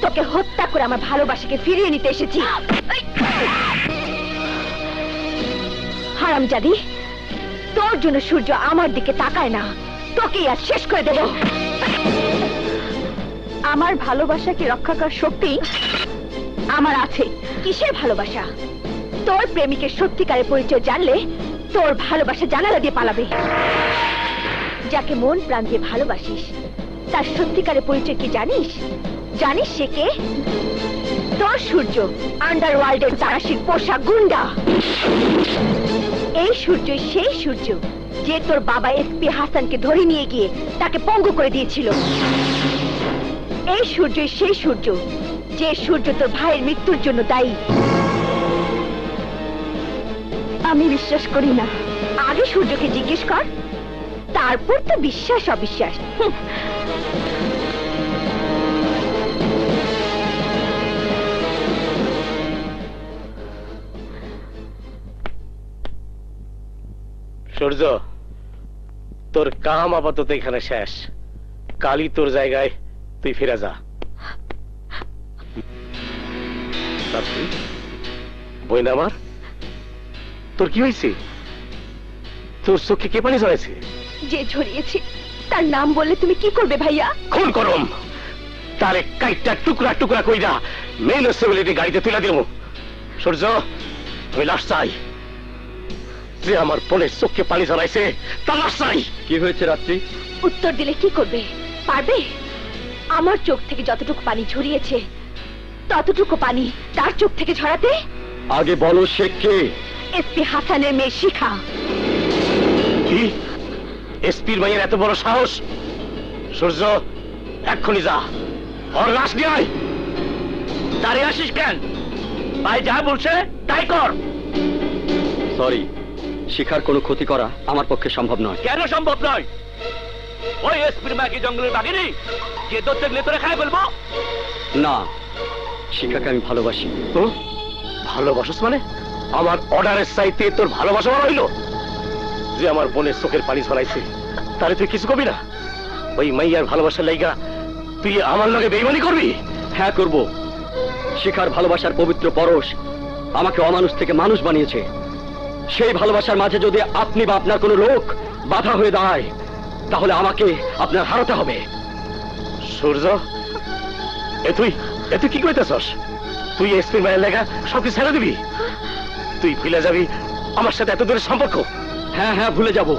Speaker 2: তোকে হত্যা করে আমার ভালোবাসাকে ফিরিয়ে নিতে এসেছি। হারামজাদি, তোর জন্য সূর্য আমার দিকে তাকায় না, তোকেই আজ শেষ করে দেব। আমার ভালোবাসাকে রক্ষা করার শক্তি আমার আছে। কিসের ভালোবাসা? তোর প্রেমিকের সত্যিকারের পরিচয় জানলে তোর ভালোবাসা জানালা দিয়ে পালাবে। যাকে মন প্রাণ দিয়ে ভালোবাসিস তার সত্যিকারের পরিচয় কি জানিস? জানিস সে কে? তোর সূর্য, আন্ডারওয়ার্ল্ডের তারাশির পোষা গুন্ডা। এই সূর্যই সেই সূর্য যে তোর বাবা এসপি হাসানকে ধরে নিয়ে গিয়ে তাকে পঙ্গু করে দিয়েছিল। এই সূর্যই সেই সূর্য যে সূর্য তোর ভাইয়ের মৃত্যুর জন্য দায়ী। আমি বিশ্বাস করি না। আগে সূর্যকে জিজ্ঞেস কর, তারপর তো বিশ্বাস অবিশ্বাস।
Speaker 1: সূর্য, তোর কাম আপাতত এখানে শেষ। কালই তোর জায়গায় তুই ফিরে যা। বইন আমার, তোর কি হয়েছে? তোর চোখে কে পানি ঝরাইছে?
Speaker 2: যে ঝরিয়েছে তার নাম বললে তুমি কি করবে ভাইয়া?
Speaker 1: খুন করম, তারে কাইটা টুকরা টুকরা কইরা মেইন সিভিলিটি গাড়িতে তুলে দেব। সূর্য, আমি লাশ চাই। যে আমার বোনের চোখে পানি ঝরাইছে তার লাশ চাই।
Speaker 5: কি হয়েছে রাত্রি?
Speaker 2: উত্তর দিলে কি করবে? পারবে? আমার চোখ থেকে যতটুকু পানি ঝরিয়েছে ততটুকু পানি তার চোখ থেকে ঝরাতে?
Speaker 5: আগে বলো সে কে?
Speaker 2: এসপি হাসানের মেয়ে শিখা।
Speaker 1: কি? এসপির মাইয়ের এত বড় সাহস? সূর্য, এক্ষুনি যা, ওর লাশ নিয়ে আয়। দাঁড়িয়ে আসিস কেন? ভাই যা বলছে তাই কর।
Speaker 5: সরি, শিখার কোনো ক্ষতি করা আমার পক্ষে সম্ভব নয়।
Speaker 1: কেন সম্ভব নয়? ওই এসপির মা কি জঙ্গলের বাঘিনী যে তোর দেখলে তোরে খাই ফেলবো?
Speaker 5: না, শিখাকে আমি ভালোবাসি।
Speaker 1: ভালোবাসিস মানে? আমার অর্ডারের চাইতে তোর ভালোবাসা বড় হইল? যে আমার বোনের চোখের পানি ছড়াইছে তাহলে তুই কিছু কবি না? ওই মাইয়ার ভালোবাসার লাইগা তুই আমার লগে বেইমানি করবি?
Speaker 5: হ্যাঁ করব। শিখার ভালোবাসার পবিত্র পরশ আমাকে অমানুষ থেকে মানুষ বানিয়েছে। সেই ভালোবাসার মাঝে যদি আপনি বা আপনার কোনো লোক বাধা হয়ে দাঁড়ায় তাহলে আমাকে আপনার হারাতে হবে।
Speaker 1: সূর্য, এ তুই কি কইতেছস? তুই এসপির মায়ের লেগা সবকিছু ছেড়ে দিবি? তুই ভুলে যাবি আমার সাথে এত দূরের সম্পর্ক?
Speaker 5: হ্যাঁ হ্যাঁ, ভুলে যাব।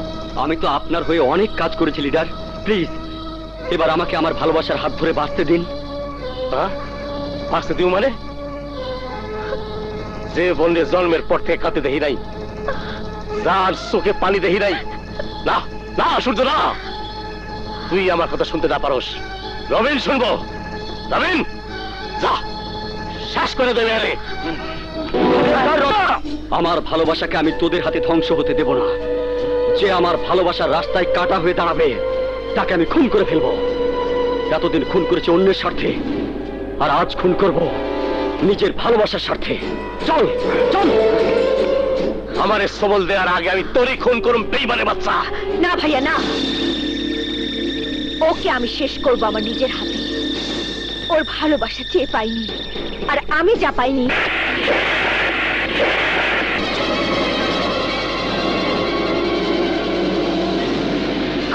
Speaker 5: আমি তো আপনার হয়ে অনেক কাজ করেছি লিডার। প্লিজ এবার আমাকে আমার ভালোবাসার হাত ধরে বাঁচতে দিন।
Speaker 1: বাঁচতে দিও মানে? যে বোনের জন্মের পর থেকে কাঁদতে দেখি নাই, যার চোখে পানি দেখি নাই। না না সূর্য, না, তুই আমার কথা শুনতে না পারস। রবিন শুনবো। রবিন, যা, শেষ করে দেবে। আরে
Speaker 5: আমার ভালোবাসাকে আমি তোদের হাতে ধ্বংস হতে দেব না। যে আমার ভালোবাসার রাস্তায় কাটা হয়ে দাঁড়াবে তাকে আমি খুন করে ফেলবো। এতদিন খুন করেছে অন্যের স্বার্থে, আর আজ খুন করব নিজের ভালোবাসার স্বার্থে। চল চল।
Speaker 1: আমার সবল দেওয়ার আগে আমি তোরই খুন করুম, বেইমানের বাচ্চা।
Speaker 2: না ভাইয়া না, ওকে আমি শেষ করব আমার নিজের হাতে। ওর ভালোবাসা চেয়ে পাইনি, আর আমি যা পাইনি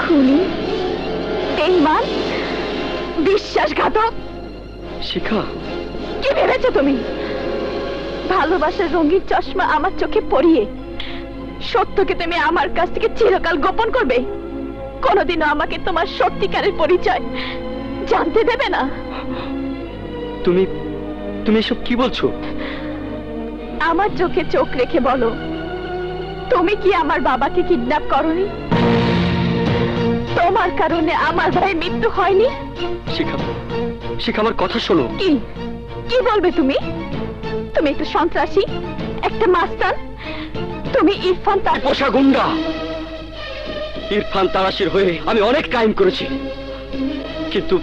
Speaker 2: খুনি, বেঈমান, বিশ্বাসঘাতক।
Speaker 5: শিখা,
Speaker 2: কি ভেবেছো তুমি? ভালোবাসার রঙিন চশমা আমার চোখে পরিয়ে সত্যকে তুমি আমার কাছ থেকে চিরকাল গোপন করবে? কোনোদিনও আমাকে তোমার সত্যিকারের পরিচয় জানতে দেবে না?
Speaker 5: তুমি তুমি এসব কি বলছো?
Speaker 2: আমার চোখে চোখ রেখে বলো, তুমি কি আমার বাবাকে কিডন্যাপ করোনি? তোমার কারণে আমার ভাইয়ের মৃত্যু হয়নি?
Speaker 5: শিখা, শিখা আমার কথা শোনো।
Speaker 2: কি কি বলবে তুমি? তুমি একটা সন্ত্রাসী, একটা মাস্তান। তুমি ইরফান
Speaker 5: পোষা গুন্ডা। ইরফান তারাশির হয়ে আমি অনেক ক্রাইম করেছি, কিন্তু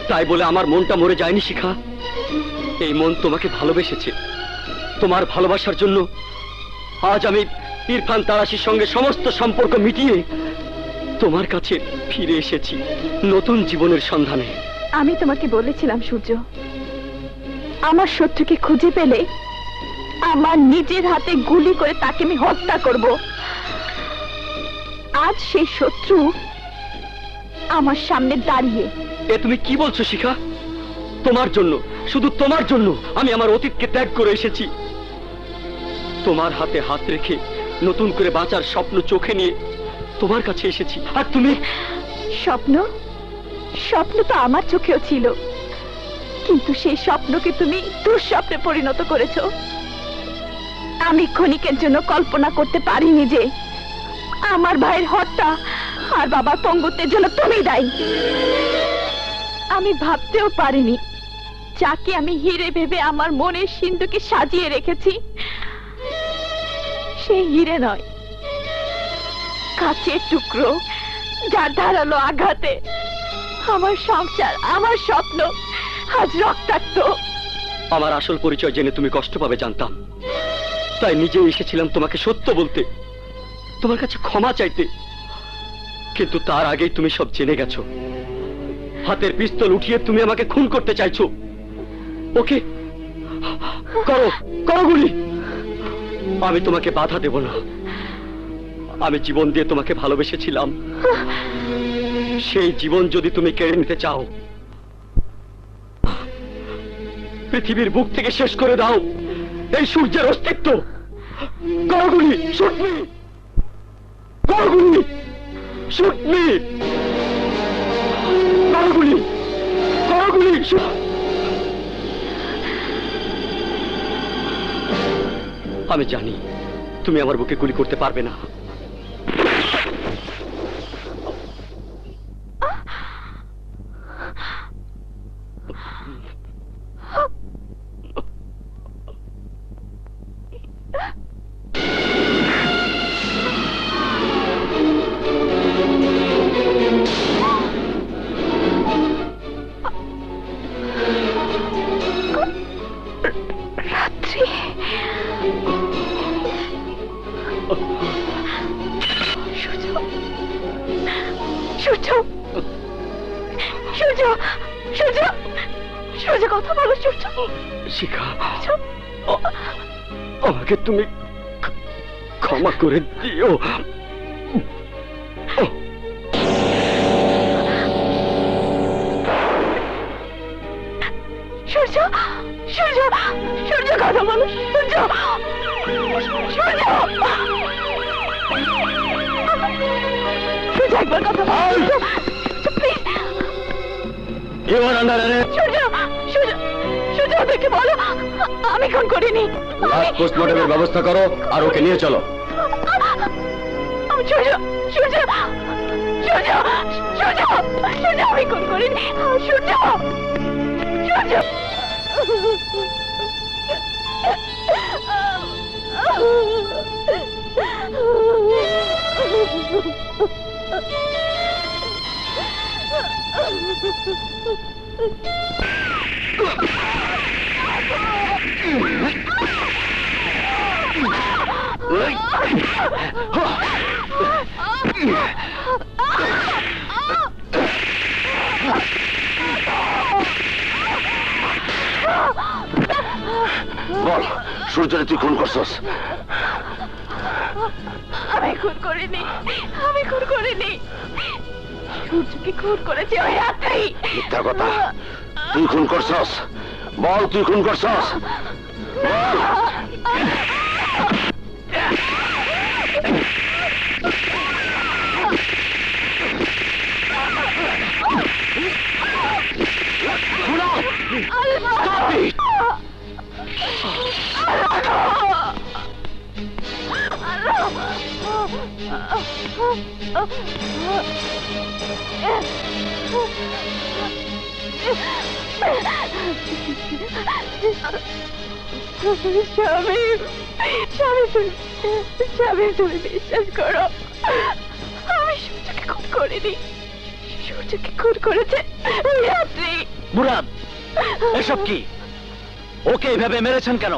Speaker 5: তাই বলে আমার মনটা মরে যায়নি শিখা। এই মন তোমাকে ভালোবেসেছে। তোমার ভালোবাসার জন্য আজ আমি ইরফান তারাশির সঙ্গে সমস্ত সম্পর্ক মিটিয়ে তোমার কাছে ফিরে এসেছি নতুন জীবনের সন্ধানে।
Speaker 2: আমি তোমাকে বলেছিলাম সূর্য, আমার শত্রুকে খুঁজে পেলে আমার নিজের হাতে গুলি করে তাকে আমি হত্যা করব। আজ সেই শত্রু আমার সামনে দাঁড়িয়ে।
Speaker 3: এ তুমি কি বলছো শিখা? তোমার জন্য, শুধু তোমার জন্য আমি আমার অতীতকে ত্যাগ করে এসেছি। তোমার হাতে হাত রেখে নতুন করে বাঁচার স্বপ্ন চোখে নিয়ে তোমার কাছে এসেছি। আর তুমি?
Speaker 2: স্বপ্ন? স্বপ্ন তো আমার চোখেও ছিল, কিন্তু সেই স্বপ্নকে তুমি দুঃস্বপ্নে পরিণত করেছো। আমি ক্ষণিকের জন্য কল্পনা করতে পারিনি যে আমার ভাইয়ের হত্যা আর বাবার পঙ্গুত্বের জন্য তুমি দায়ী। আমি ভাবতেও পারিনি যাকে আমি হিরে ভেবে আমার মনের সিন্ধুকে সাজিয়ে রেখেছি, সেই হিরে নয়, কাচের টুকরো, যার ধারালো আঘাতে আমার সংসার, আমার স্বপ্ন আজ রক্তাক্ত।
Speaker 3: আমার আসল পরিচয় জেনে তুমি কষ্ট পাবে জানতাম, তাই নিজে এসেছিলাম তোমাকে সত্য বলতে, তোমার কাছে ক্ষমা চাইতে। কিন্তু তার আগেই তুমি সব জেনে গেছো। হাতের পিস্তল উঠিয়ে তুমি আমাকে খুন করতে চাইছো। ওকে, করো করো গুলি, আমি তোমাকে বাধা দেব না। আমি জীবন দিয়ে তোমাকে ভালোবেসেছিলাম, সেই জীবন যদি তুমি কেড়ে নিতে চাও, পৃথিবীর বুক থেকে শেষ করে দাও এই সূর্যের অস্তিত্ব। করো গুলি, শুট মি, করো গুলি, শুট মি, করো গুলি, করো গুলি। আমি জানি তুমি আমার বুকে গুলি করতে পারবে না।
Speaker 2: রাত্রি সূর্য, সূর্য, সূর্য, সূর্য, সূর্য, কথা বলো সূর্য।
Speaker 3: শিখা, আমাকে তুমি ক্ষমা করে দিও।
Speaker 2: সূর্য, সূর্য, সূর্য, কথা বলো সূর্য, সূর্য, সূর্য, একবার কথা বলো please.
Speaker 3: You are under arrest.
Speaker 2: সূর্য, সূর্য, সূর্য, ওদেরকে বলো আমি খুন করিনি।
Speaker 3: লাস্ট পোস্টমর্টমের ব্যবস্থা করো আর ওকে নিয়ে চলো।
Speaker 2: সূর্য, সূর্য, সূর্য, সূর্য, সূর্য, আমি খুন করিনি। সূর্য, সূর্য,
Speaker 4: বল, সূর্যরে তুই খুন করছস?
Speaker 2: আমি খুন করিনি, আমি খুন করিনি। সূর্যকে খুন করেছে ওই রাত্রি।
Speaker 4: মিথ্যা কথা, তুই খুন করছস? বল, তুই খুন করছস?
Speaker 2: স্বামী, স্বামী, স্বামী, তুমি বিশ্বাস করো, আমি সূর্যকে খুন করিনি। সূর্যকে খুন করেছে ওই রাত্রি।
Speaker 3: মুরাদ, এসব কি? ওকে এইভাবে মেরেছেন কেন?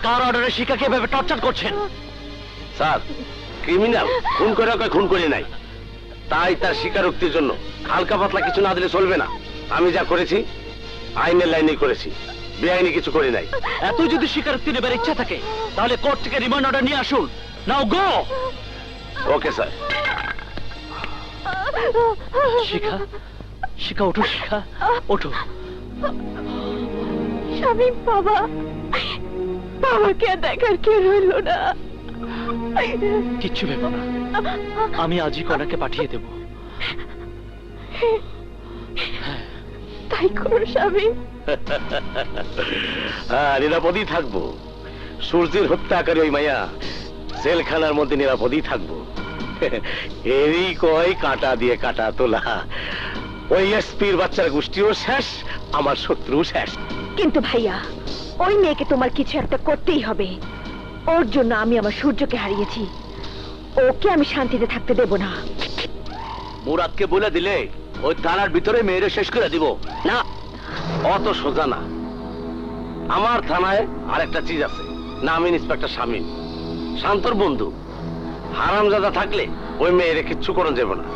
Speaker 3: কার অর্ডারে শিখাকে এভাবে টর্চার করছেন?
Speaker 1: স্যার, ক্রিমিনাল খুন করে ওকে খুন করে নাই, তাই তার স্বীকারোক্তির জন্য হালকা পাতলা কিছু না দিলে চলবে না। আমি যা করেছি আইনের লাইনেই করেছি, বেআইনি কিছু করি নাই।
Speaker 3: এত যদি স্বীকারোক্তি নেবার ইচ্ছা থাকে তাহলে কোর্ট থেকে রিমান্ড অর্ডার নিয়ে আসুন। নাও গো।
Speaker 1: Okay sir.
Speaker 3: শিখা, শিখা ওঠো, শিখা ওঠো।
Speaker 2: স্বামী, বাবা, বাবাকে আর দেখার কে রইল না।
Speaker 3: কিচ্ছু ভেবো না, আমি আজই কনাকে পাঠিয়ে দেব।
Speaker 2: তাই করো স্বামী।
Speaker 1: হ্যাঁ, নিরাপদই থাকবো। সূর্যের হত্যাকারী ওই মাইয়া জেলখানার মধ্যে নিরাপদই থাকবো। এরই কয় কাঁটা দিয়ে কাঁটা তোলা। ওই এসপির বাচ্চার গোষ্ঠীও শেষ, আমার শত্রু শেষ।
Speaker 2: কিন্তু ভাইয়া, ওই মেয়েকে তোমার কিছু একটা করতেই হবে। ওর জন্য আমি আমার সূর্যকে হারিয়েছি, ওকে আমি শান্তিতে থাকতে দেব না।
Speaker 3: মুরাদকে বলে দিলে ওই থানার ভিতরে মেয়েরে শেষ করে দিব।
Speaker 1: না, অত সোজা না। আমার থানায় আরেকটা চিজ আছে, নাম ইন্সপেক্টর শামীম, শান্তর বন্ধু। হারামজাদা থাকলে ওই মেয়েরে কিচ্ছু করন যাবে না।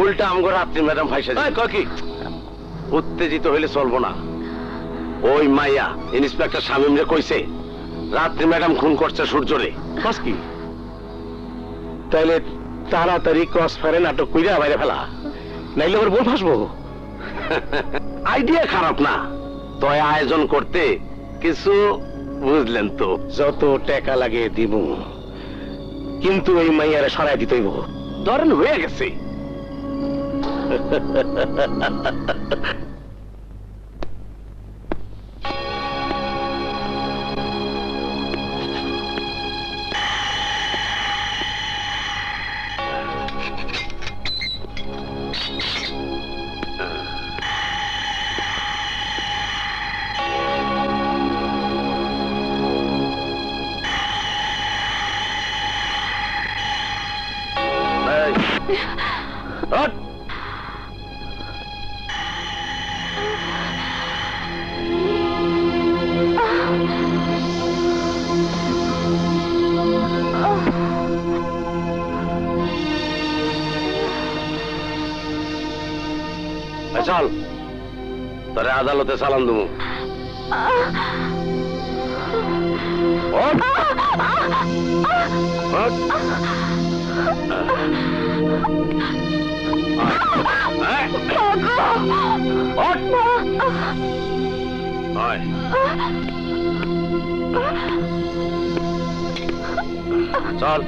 Speaker 1: উল্টা আমগো রাত্রি ম্যাডাম ফাইসা কি উত্তেজিত হইলে চলবো না। ওই মাইয়া ইন্সপেক্টর শামীম রে কইছে রাত্রি ম্যাডাম খুন করছে সূর্যরে। বাস কি তাইলে তাড়াতাড়ি ক্রস ফায়ারে নাটক কইরা বাইরে ফেলা, নাইলে ওর বোন ফাঁসবো। আইডিয়া খারাপ না, তয় আয়োজন করতে কিছু বুঝলেন তো। যত টাকা লাগে দিব, কিন্তু এই মাইয়ারে সরাই দিতেইব। ধরেন হয়ে গেছে। ওঠ! চল, তোরে আদালতে চালান দেবো। ওঠ! ওঠ! চল।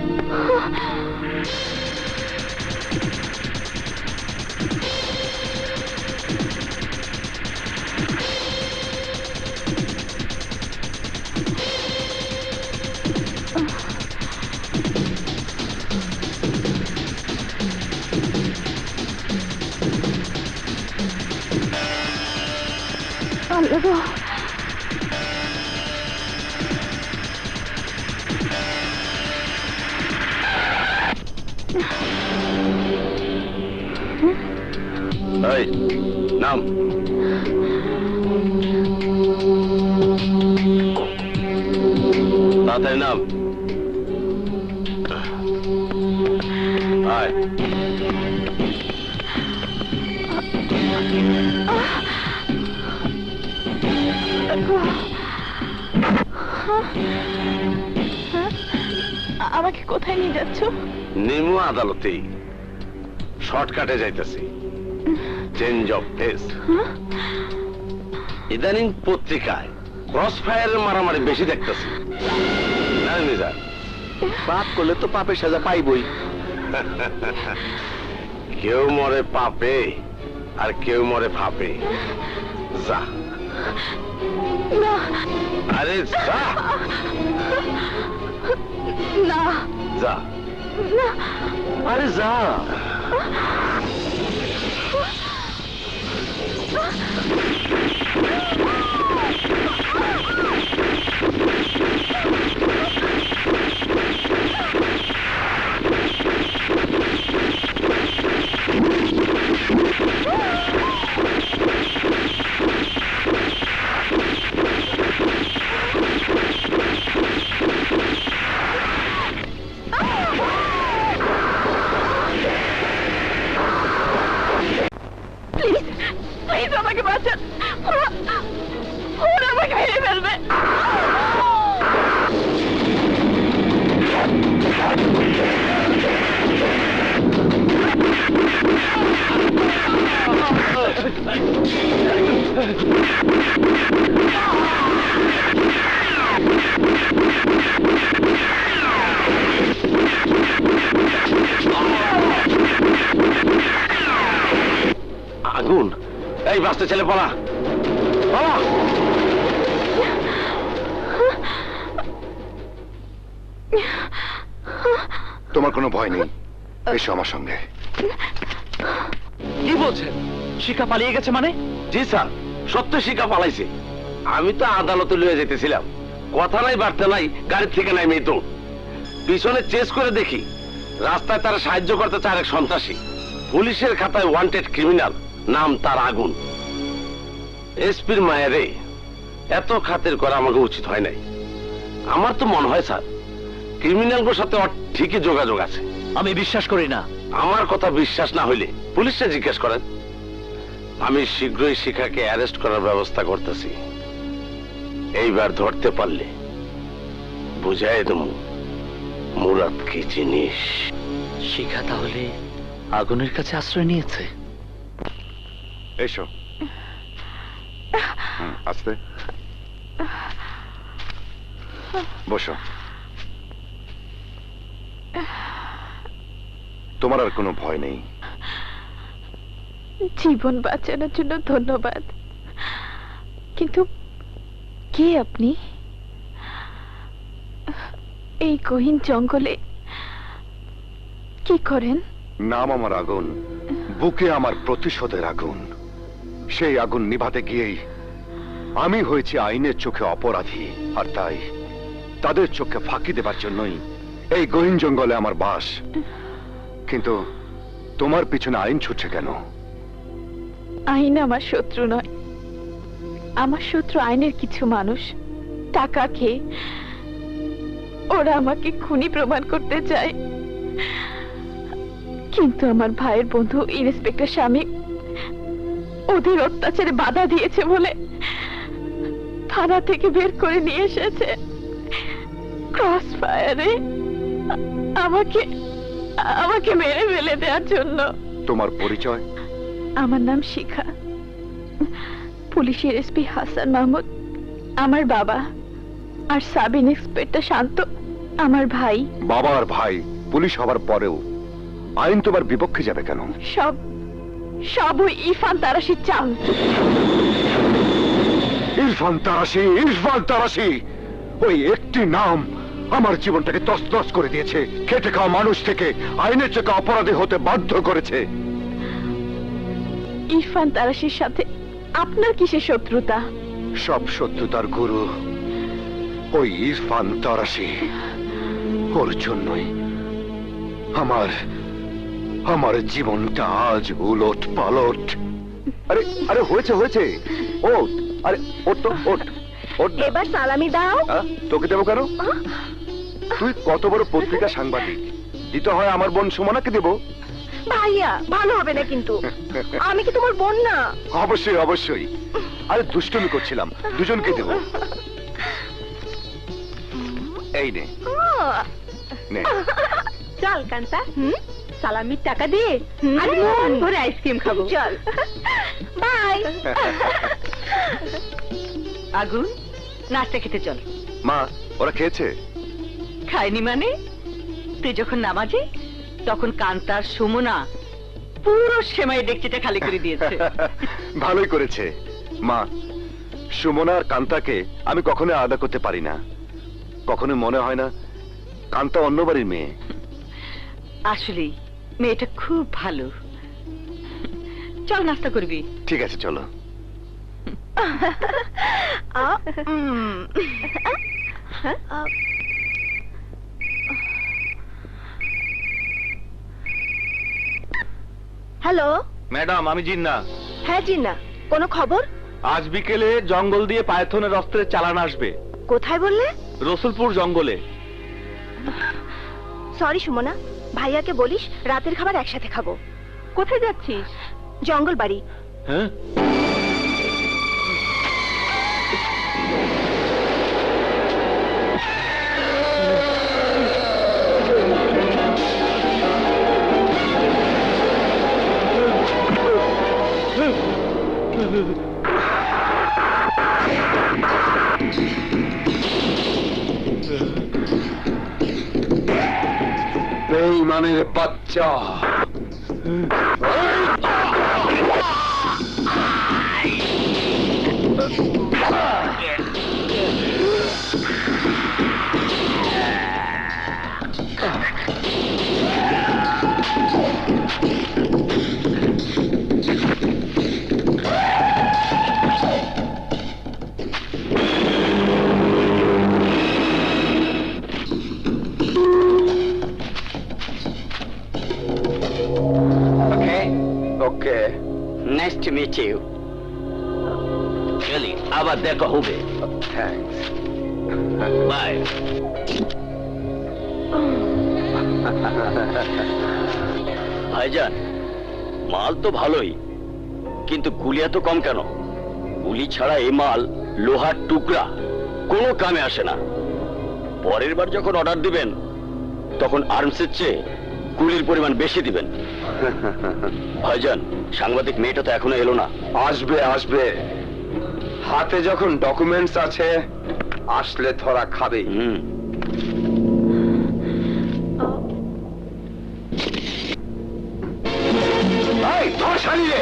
Speaker 1: এই নাম। তাড়াতাড়ি নাম। আয়।
Speaker 2: আমাকে কোথায় নিয়ে যাচ্ছ?
Speaker 1: নিমু আদালতেই, শর্টকাটে যাইতেছি। Change of face. ইদানিং পত্রিকায় ক্রস ফায়ারের মারামারি বেশি দেখতেছি। পাপ করলে তো পাপের সাজা পাইবই। কেউ মরে পাপে আর কেউ মরে ফাপে। যা, আরে যা,
Speaker 2: না,
Speaker 1: যা, আরে যা।
Speaker 2: প্লিজ আমাকে বাঁচান, ওরা আমাকে মেরে ফেলবে।
Speaker 1: আগুন, এই বাস্তে ছেলে পালা পালা।
Speaker 4: তোমার কোনো ভয় নেই, এসো আমার সঙ্গে।
Speaker 3: কি বলছেন? শিখা পালিয়ে গেছে মানে?
Speaker 1: জি স্যার, সত্য শিকা পালাইছে। আমি তো আদালতে লয়ে যেতেছিলাম, কথা নাই বার্তা নাই, গাড়ির থেকে নামিয়ে তো পিছনে চেস করে দেখি রাস্তায় তারা সাহায্য করতে চায় এক সন্ত্রাসী, পুলিশের খাতায় ওয়ান্টেড ক্রিমিনাল, নাম তার আগুন। এসপির মায়েরে এত খাতির করা আমাকে উচিত হয় নাই। আমার তো মনে হয় স্যার ক্রিমিনালগুলোর সাথে ওর ঠিকই যোগাযোগ আছে।
Speaker 3: আমি বিশ্বাস করি না।
Speaker 1: আমার কথা বিশ্বাস না হইলে পুলিশে জিজ্ঞেস করেন। আমি শীঘ্রই শিখাকে অ্যারেস্ট করার ব্যবস্থা করতেছি। এইবার ধরতে পারলে বুঝাই দেবো মুরাদ কি জিনিস।
Speaker 3: শিখা তাহলে আগুনের কাছে আশ্রয় নিয়েছে?
Speaker 4: এসো। আস্তে বসো। তোমার আর কোনো ভয় নেই।
Speaker 2: জীবন বাঁচানোর জন্য ধন্যবাদ, কিন্তু কে আপনি? এই গহীন জঙ্গলে কি করেন?
Speaker 4: নাম আমার আগুন, বুকে আমার প্রতিশোধের আগুন। সেই আগুন নিভাতে গিয়েই আমি হয়েছি আইনের চোখে অপরাধী, আর তাই তাদের চোখে ফাঁকি দেবার জন্যই এই গহীন জঙ্গলে আমার বাস। কিন্তু তোমার পিছনে আইন ছুটছে কেন?
Speaker 2: আইন আমার শত্রু নয়, আমার শত্রু আইনের কিছু মানুষ। টাকা খেয়ে ওরা আমাকে খুনি প্রমাণ করতে চায়, কিন্তু আমার ভাইয়ের বন্ধু ইন্সপেক্টর স্বামী ওদের অত্যাচারে বাধা দিয়েছে বলে থানা থেকে বের করে নিয়ে এসেছে। ক্রস ফায়ারে আমাকে আমাকে মেরে ফেলে দেওয়ার জন্য।
Speaker 4: তোমার পরিচয়?
Speaker 2: আমার নাম শিখা, পুলিশের এসপি হাসান মাহমুদ আমার বাবা, আর সাব ইন্সপেক্টর শান্ত আমার ভাই।
Speaker 4: বাবা আর ভাই পুলিশ হবার পরেও আইন তোমার বিপক্ষে যাবে কেন?
Speaker 2: সব সব ওই ইরফান তারাশির চাল।
Speaker 4: ইরফান তারাশি, ইরফান তারাশি, ওই একটি নাম আমার জীবনটাকে তছনছ করে দিয়েছে। খেটে খাওয়া মানুষ থেকে আইনের চোখে অপরাধী হতে বাধ্য করেছে।
Speaker 2: ইরফান তারাশির সাথে আপনার কিসের শত্রুতা?
Speaker 4: সব শত্রুতার গুরু ওই ইরফান তারাশি। ওর জন্যই আমার আমার জীবনটা আজ উলট পালট। আরে আরে হয়েছে হয়েছে, ওঠ। আরে ওঠ তো, ওঠ ওঠ না।
Speaker 2: এবার সালামি দাও।
Speaker 4: তোকে দেবো কেন? তুই কত বড় পত্রিকা সাংবাদিক, দিতে হয় আমার বোন সুমনাকে দেবো।
Speaker 2: ভাইয়া ভালো হবে না কিন্তু, আমি কি তোমার বোন না?
Speaker 4: অবশ্যই অবশ্যই। আরে দুষ্টুমি করছিলাম, দুজনকে দেবো। এই নে নে।
Speaker 2: চল কান্তা, সালামির টাকা দিয়ে আজ মন ভরে আইসক্রিম খাবো। চল বাই।
Speaker 7: আগুন, নাস্তা খেতে চল।
Speaker 4: মা, ওরা খেয়েছে?
Speaker 7: খায়নি মানে? তুই যখন নামাজে তখন কান্তার সুমনা পুরো সেমাই ডেকচিটা খালি করে দিয়েছে।
Speaker 4: ভালোই করেছে মা। সুমনা আর কান্তাকে আমি কখনো আলাদা করতে পারি না। কখনো মনে হয় না কান্তা অন্য বাড়ির মেয়ে।
Speaker 7: আসলেই মেয়েটা খুব ভালো। চল নাস্তা করবি।
Speaker 4: ঠিক আছে চলো।
Speaker 2: হ্যালো
Speaker 3: ম্যাডাম, আমি জিন্না।
Speaker 2: হ্যাঁ জিন্না, কোনো খবর?
Speaker 3: আজ বিকেলে জঙ্গল দিয়ে পায়থনের অস্ত্রের চালান আসবে।
Speaker 2: কোথায় বললে?
Speaker 3: রসুলপুর জঙ্গলে।
Speaker 2: সরি সুমনা, ভাইয়াকে বলিস রাতের খাবার একসাথে খাবো। কোথায় যাচ্ছিস? জঙ্গল বাড়ি।
Speaker 3: হ্যাঁ,
Speaker 4: বেঈমানের বাচ্চা। ওকে,
Speaker 5: নাইস টু মিট ইউ।
Speaker 3: চলি, আবার দেখা হবে।
Speaker 4: থ্যাঙ্কস।
Speaker 3: বাই। ভাইজান, মাল তো ভালোই, কিন্তু গুলি এত কম কেন? গুলি ছাড়া এই মাল লোহার টুকরা, কোনো কামে আসে না। পরের বার যখন অর্ডার দিবেন তখন আর্মসের চেয়ে গুলির পরিমাণ বেশি দিবেন। ভাইজান, সাংবাদিক মেয়েটা তো এখনো এলো না।
Speaker 4: আসবে আসবে, হাতে যখন ডকুমেন্টস আছে আসলে ধরা খাবে। ধর শালিয়ে।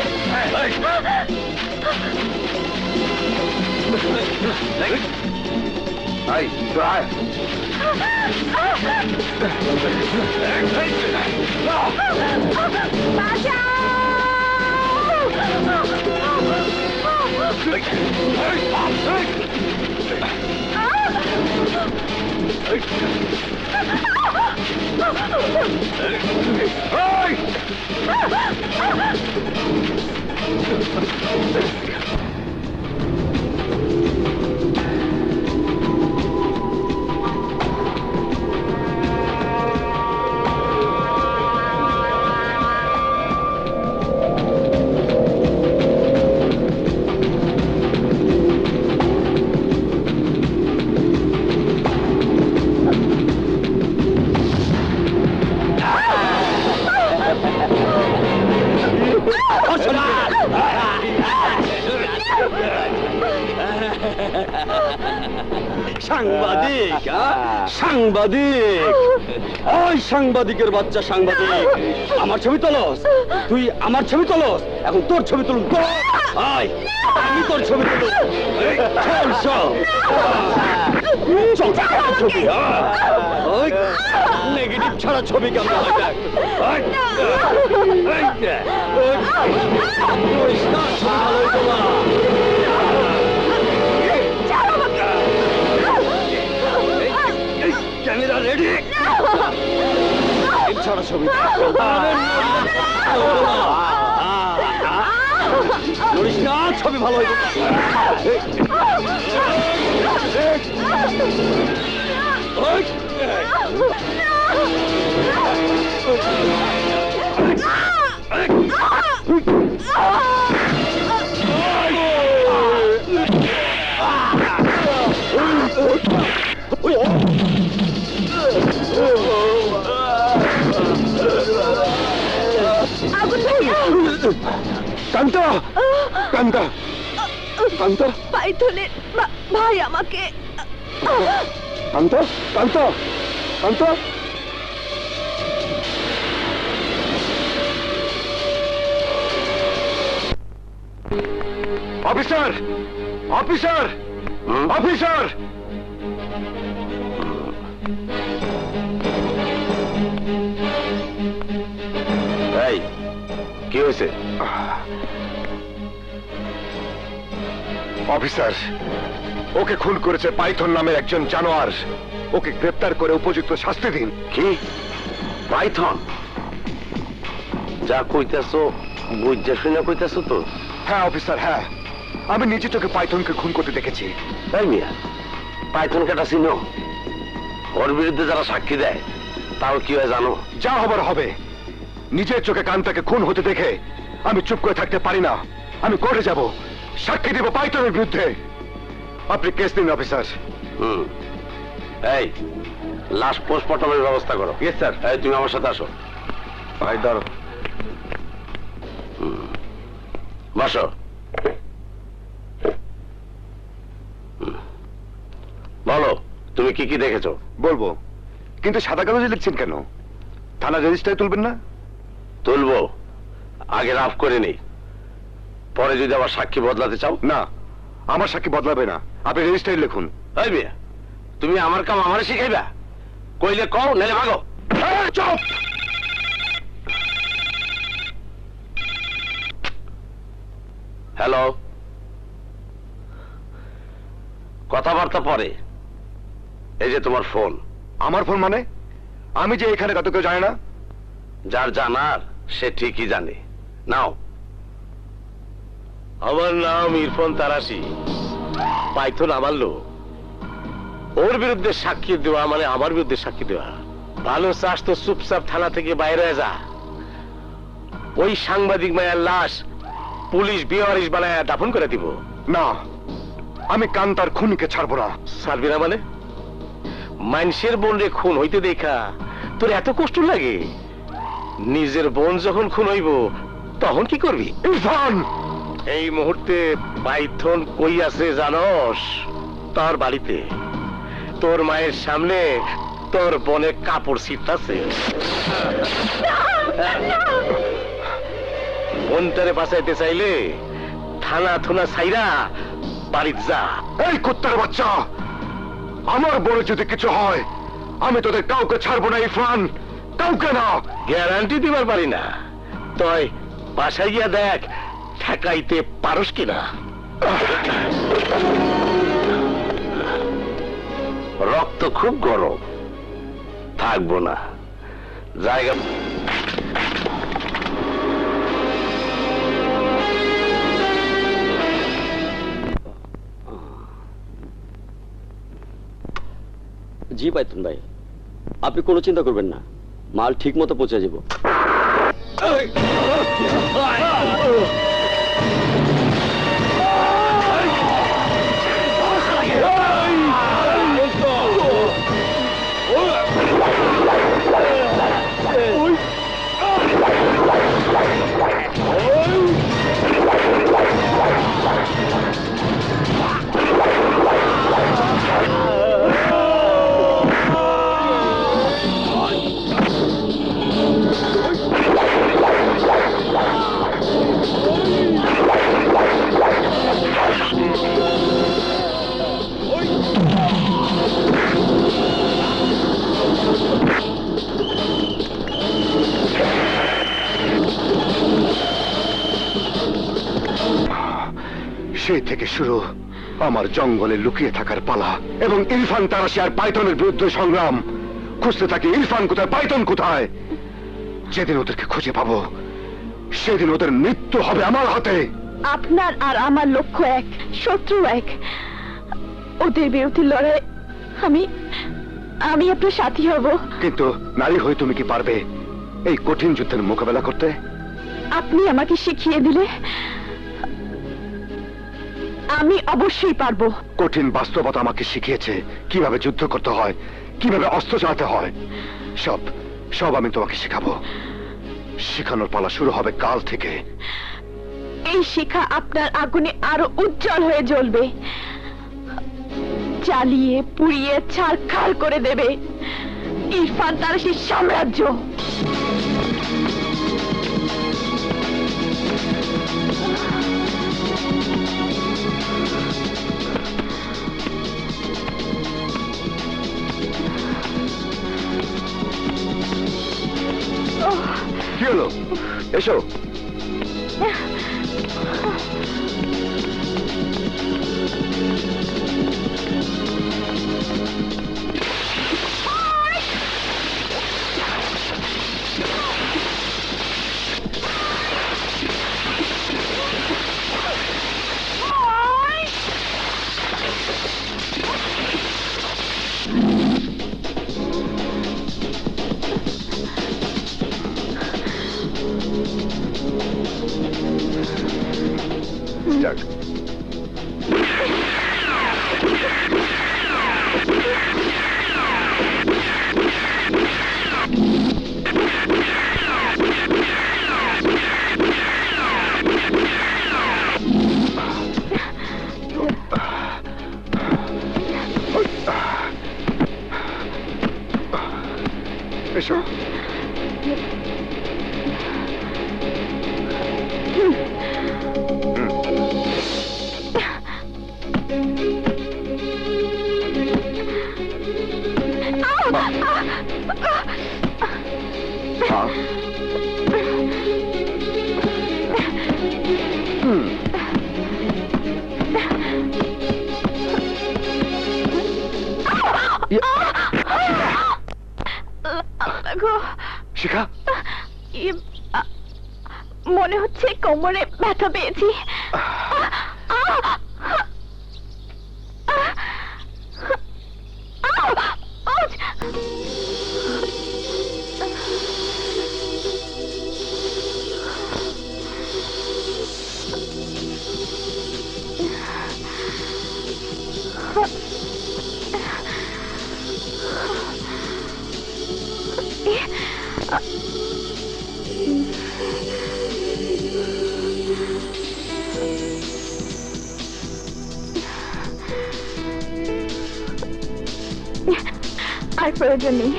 Speaker 4: এই, তুই আয়।
Speaker 5: সাংবাদিক, সাংবাদিক, ওই সাংবাদিকের বাচ্চা সাংবাদিক, আমার ছবি তোলস? তুই আমার ছবি তোলস? এখন তোর ছবি তুলুন। আয়, আমি তোর ছবি তুলুন। চল চল ছবি, নেগেটিভ ছাড়া ছবি কেমন হয় দেখ। ক্যামেরা রেডি, ছাড়া ছবি করিস না, ছবি ভালো হইব। কান্তা, কান্তা, কান্তা,
Speaker 2: পাইথনের ভাই আমাকে।
Speaker 4: Kanta, Kanta, Kanta. Officer, officer, officer.
Speaker 1: এই, কি হয়েছে?
Speaker 4: অফিসার, ওকে খুন করেছে পাইথন নামের একজন জানোয়ার। ওকে গ্রেপ্তার করে উপযুক্ত শাস্তি দিন।
Speaker 1: কি পাইথন? যা কইতেছো বুঝা শুনে কইতেছো তো?
Speaker 4: হ্যাঁ অফিসার, হ্যাঁ, আমি নিজে চোখে পাইথনকে খুন করতে দেখেছি।
Speaker 1: তাই মিয়া, পাইথন কাটা চিনো? ওর বিরুদ্ধে যারা সাক্ষী দেয় তাও কি হয় জানো?
Speaker 4: যা হবার হবে। নিজের চোখে কান্তাকে খুন হতে দেখে আমি চুপ করে থাকতে পারি না। আমি কোর্টে যাব, সাক্ষী দেব পাইথনের বিরুদ্ধে। আপনি কেস দিন অফিসার।
Speaker 1: এই, লাশ পোস্টমর্টমের ব্যবস্থা করো।
Speaker 4: Yes sir.
Speaker 1: এই, তুমি আমার সাথে আসো।
Speaker 4: ভাই ধরো।
Speaker 1: বসো। বলো তুমি কি কি দেখেছো?
Speaker 4: বলবো, কিন্তু সাদা কাগজে লিখছেন কেন? থানা রেজিস্টারে তুলবেন না?
Speaker 1: তুলবো, আগে রাফ করে নেই, পরে যদি আবার সাক্ষী বদলাতে চাও।
Speaker 4: না, আমার সাক্ষী বদলাবে না, আপনি রেজিস্টারে লিখুন।
Speaker 1: এই মেয়ে, তুমি আমার কাম আমারে শিখাইবা? কইলে কও, নাইলে ভাগো।
Speaker 4: চুপ!
Speaker 1: হ্যালো, কথাবার্তা পরে। এই যে তোমার ফোন।
Speaker 4: আমার ফোন মানে? আমি যে এখানে কত কেউ জানে না?
Speaker 1: যার জানার সে ঠিকই জানে। নাও। আমার নাম ইরফান তারাশি, পাইথন আমার লোক। ওর বিরুদ্ধে সাক্ষী দেওয়া মানে আমার বিরুদ্ধে সাক্ষী দেওয়া। ভালো চাস তো চুপচাপ থানা থেকে বাইরে যা। ওই সাংবাদিক মায়ের লাশ পুলিশ বেওয়ারিশ বানায় দাফন করে দিব।
Speaker 4: না, আমি কান্তার খুনিকে ছাড়বো না।
Speaker 1: ছাড়বি না মানে? মানুষের বোন রে খুন হইতে দেখা তোর এত কষ্ট লাগে? নিজের বোন যখন খুন হইব তখন কি করবি?
Speaker 4: ইরফান!
Speaker 1: এই মুহূর্তে পাইথন কই আছে জানস? তোর বাড়িতে, তোর মায়ের সামনে তোর বনে কাপড় ছিটতাছে। বোনটারে বাঁচাইতে চাইলে থানা থুনা ছাইরা বাড়িতে যা।
Speaker 4: এই কুত্তার বাচ্চা, আমার বড় যদি কিছু হয় আমি তোদের কাউকে ছাড়বো না ইরফান, কাউকে না।
Speaker 1: গ্যারান্টি দিবার পারি না, তই বাসায় গিয়া দেখ ঠেকাইতে পারস কিনা। রক্ত খুব গরম, থাকবো না জায়গা।
Speaker 5: জি পাইথন ভাই, আপনি কোনো চিন্তা করবেন না, মাল ঠিক মতো পৌঁছে যাব।
Speaker 4: সেই থেকে শুরু আমার জঙ্গলে লুকিয়ে থাকার পালা এবং ইরফান তারাশি আর পাইথনের বিরুদ্ধে সংগ্রাম। খুঁজতে থাকি ইরফান কোথায়, পাইথন কোথায়। যেদিন ওদেরকে খুঁজে পাবো সেদিন ওদের মৃত্যু হবে আমার হাতে।
Speaker 2: আপনার আর আমার লক্ষ্য এক, শত্রু এক। ওদের বিরুদ্ধে লড়াই আমি আমি আপনার সাথী হব।
Speaker 4: কিন্তু নারী হয়ে তুমি কি পারবে এই কঠিন যুদ্ধের মোকাবেলা করতে?
Speaker 2: আপনি আমাকে শিখিয়ে দিলে আমি অবশ্যই পারবো।
Speaker 4: কঠিন বাস্তবতা আমাকে শিখিয়েছে কিভাবে যুদ্ধ করতে হয়, কিভাবে অস্ত্র চালাতে হয়। সব সব আমি তোমাকে শেখাবো। শেখানোর পালা শুরু হবে কাল থেকে।
Speaker 2: এই শিক্ষা আপনার আগুনে আরো উজ্জ্বল হয়ে জ্বলবে, জ্বালিয়ে পুড়িয়ে ছারখার করে দেবে ইরফান তারাশির সাম্রাজ্য।
Speaker 4: কি হলো? এসো। যাক, এসো।
Speaker 2: গো,
Speaker 4: শিখা,
Speaker 2: মনে হচ্ছে কোমরে ব্যথা পেয়েছি। আর প্রয়োজন নেই।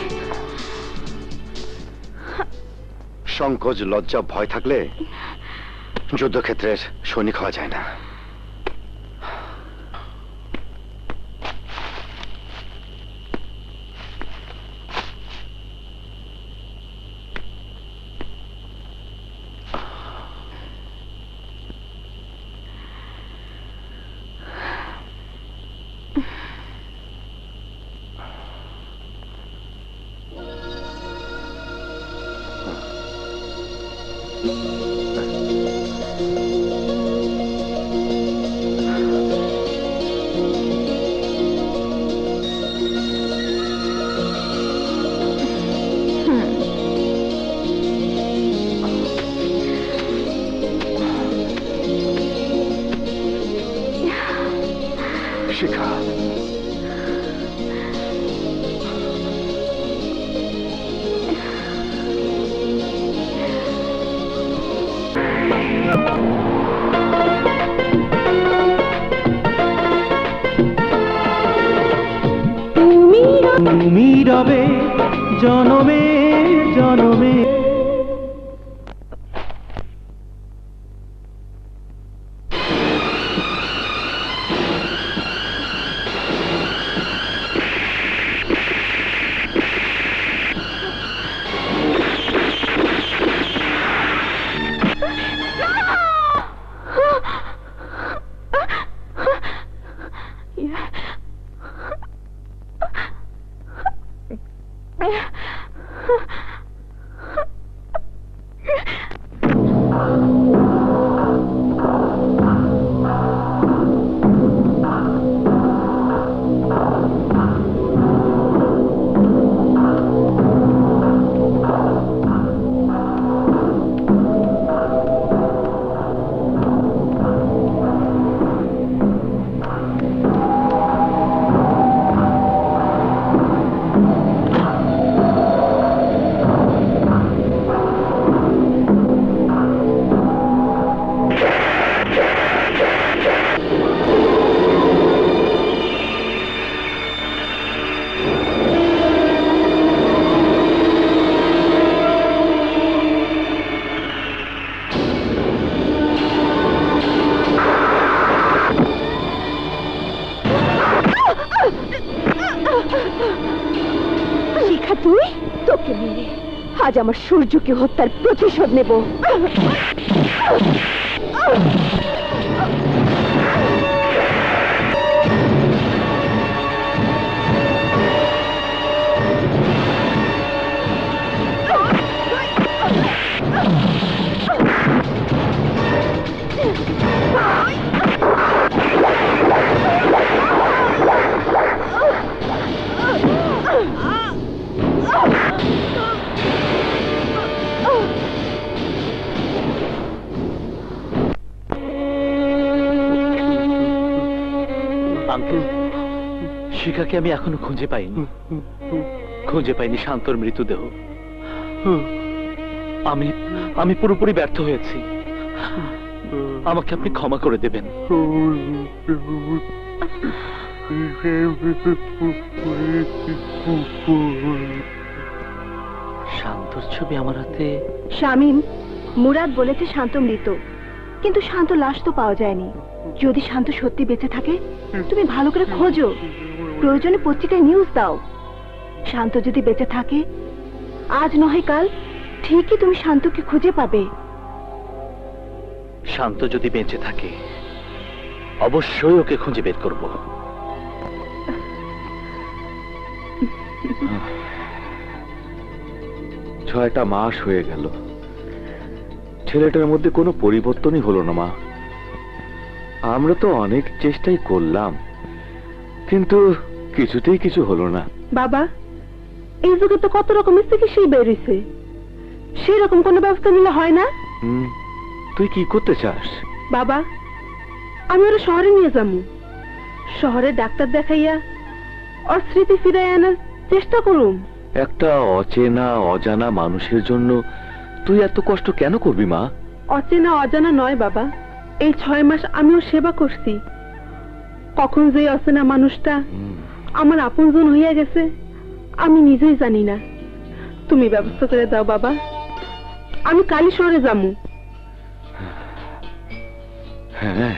Speaker 4: সংকোচ, লজ্জা, ভয় থাকলে যুদ্ধক্ষেত্রের সৈনিক হওয়া যায় না। শিখা,
Speaker 6: তুমি রবে জনমে জনমে।
Speaker 2: শিখা, তুই? তোকে মেরে আজ আমার সূর্যকে হত্যার প্রতিশোধ নেব।
Speaker 3: আঙ্কেল, শিখাকে আমি এখনো খুঁজে পাইনি। খুঁজে পাইনি শান্তর মৃতদেহ। আমি আমি পুরোপুরি ব্যর্থ হয়েছি। আমাকে আপনি ক্ষমা করে দেবেন। তোর ছবি আমার হাতে।
Speaker 2: শামীম, মুরাদ বলেছে শান্ত মৃত, কিন্তু শান্ত লাশ তো পাওয়া যায়নি। যদি শান্ত সত্যি বেঁচে থাকে, তুমি ভালো করে খোঁজো, প্রয়োজনে পত্রিকায় নিউজ দাও। শান্ত যদি বেঁচে থাকে, আজ নয় কাল ঠিকই তুমি শান্তকে খুঁজে পাবে।
Speaker 3: শান্ত যদি বেঁচে থাকে, অবশ্যই ওকে খুঁজে বের করব।
Speaker 8: 6টা মাস হয়ে গেল, ছেলেটার মধ্যে কোনো পরিবর্তনই হলো না মা। আমরা তো অনেক চেষ্টাই করলাম, কিন্তু কিছুতেই কিছু হলো না।
Speaker 2: বাবা, এই যুগে তো কত রকমের চিকিৎসাই বেরিয়েছে, সেরকম কোনো ব্যবস্থা নিলে হয় না?
Speaker 8: তুই কি করতে চাস?
Speaker 2: বাবা, আমি ওরা শহরে নিয়ে যাবো। শহরে ডাক্তার দেখাইয়া ওর স্মৃতি ফিরাই আনার চেষ্টা করুম।
Speaker 8: একটা অচেনা অজানা মানুষের জন্য তুই এত কষ্ট কেন করবি মা?
Speaker 2: অচেনা অজানা নয় বাবা, এই 6 মাস আমিও সেবা করছি। কখন যে অচেনা মানুষটা আমার আপনজন হইয়া গেছে আমি নিজেই জানি না। তুমি ব্যবস্থা করে দাও বাবা, আমি কালই শহরে যাবো।
Speaker 8: হ্যাঁ,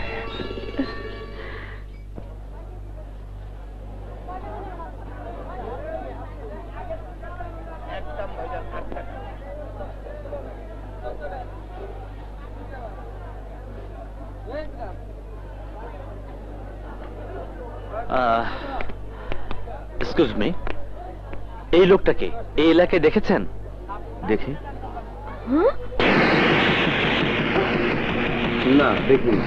Speaker 3: এক্সকিউজ মি, এই লোকটাকে এই এলাকায় দেখেছেন?
Speaker 8: দেখি। না, দেখিনি।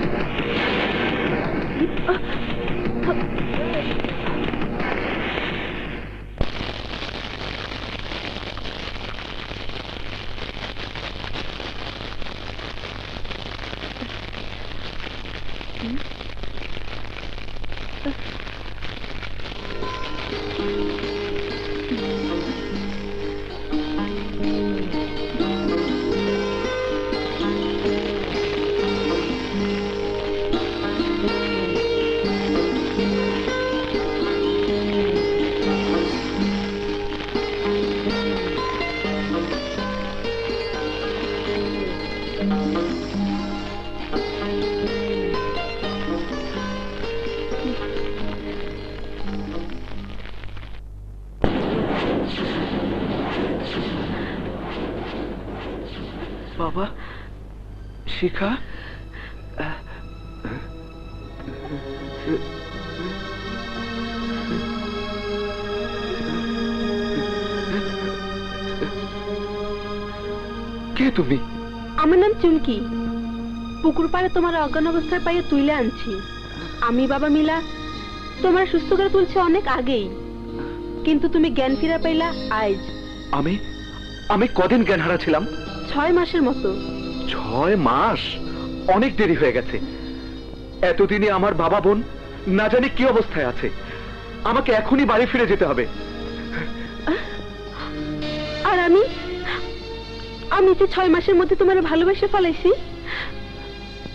Speaker 3: বাবা, শিখা,
Speaker 8: কে তুমি?
Speaker 2: আমার নাম চুমকি। পুকুর পাড়ে তোমার অজ্ঞান অবস্থায় পাইয়ে তুলে আনছি। আমি বাবা মিলা তোমার সুস্থ করে তুলছে অনেক আগেই, কিন্তু তুমি জ্ঞান ফিরা পাইলা আজ।
Speaker 8: আমি কদিন জ্ঞান হারা ছিলাম?
Speaker 2: 6 মাসের মতো।
Speaker 8: 6 মাস? অনেক দেরি হয়ে গেছে। এতদিনে আমার বাবা বোন না জানি কি অবস্থায় আছে। আমাকে এখনই বাড়ি ফিরে যেতে হবে।
Speaker 2: আর আমি যে 6 মাসের মধ্যে তোমার ভালোবেসে ফেলাইছি।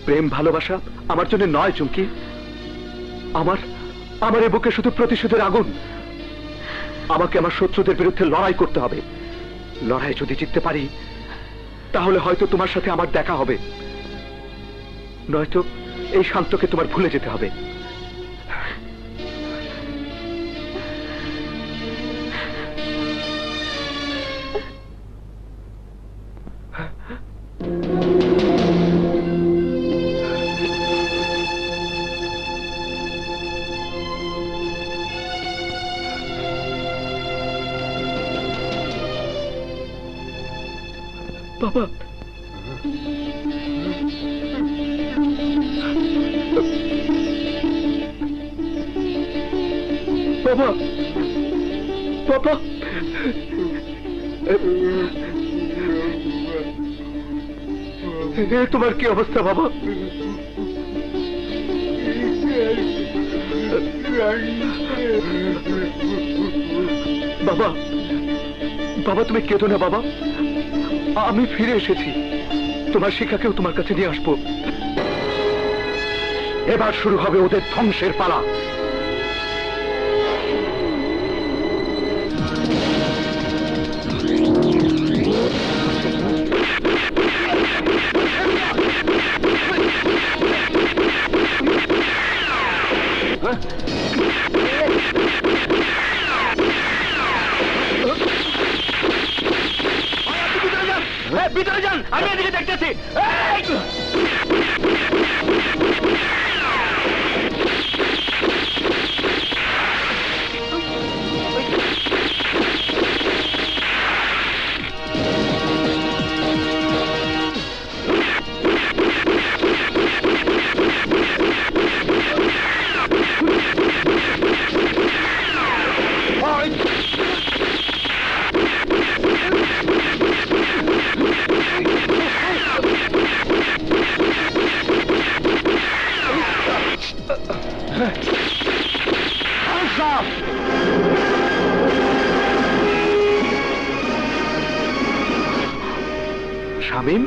Speaker 8: প্রেম ভালোবাসা আমার জন্য নয় চুমকি। আমার এই বুকে শুধু প্রতিশোধের আগুন। আমাকে আমার শত্রুদের বিরুদ্ধে লড়াই করতে হবে। লড়াই যদি জিততে পারি, তাহলে হয়তো তোমার সাথে আমার দেখা হবে, নয়তো এই শান্তকে তোমার ভুলে যেতে হবে। বাবা, বাবা, বাবা, তোমার কি অবস্থা বাবা? বাবা, বাবা তুমি কেঁদো না বাবা, আমি ফিরে এসেছি। তোমার শিখাকেও তোমার কাছে নিয়ে আসবো। এবার শুরু হবে ওদের ধ্বংসের পালা। শামীম,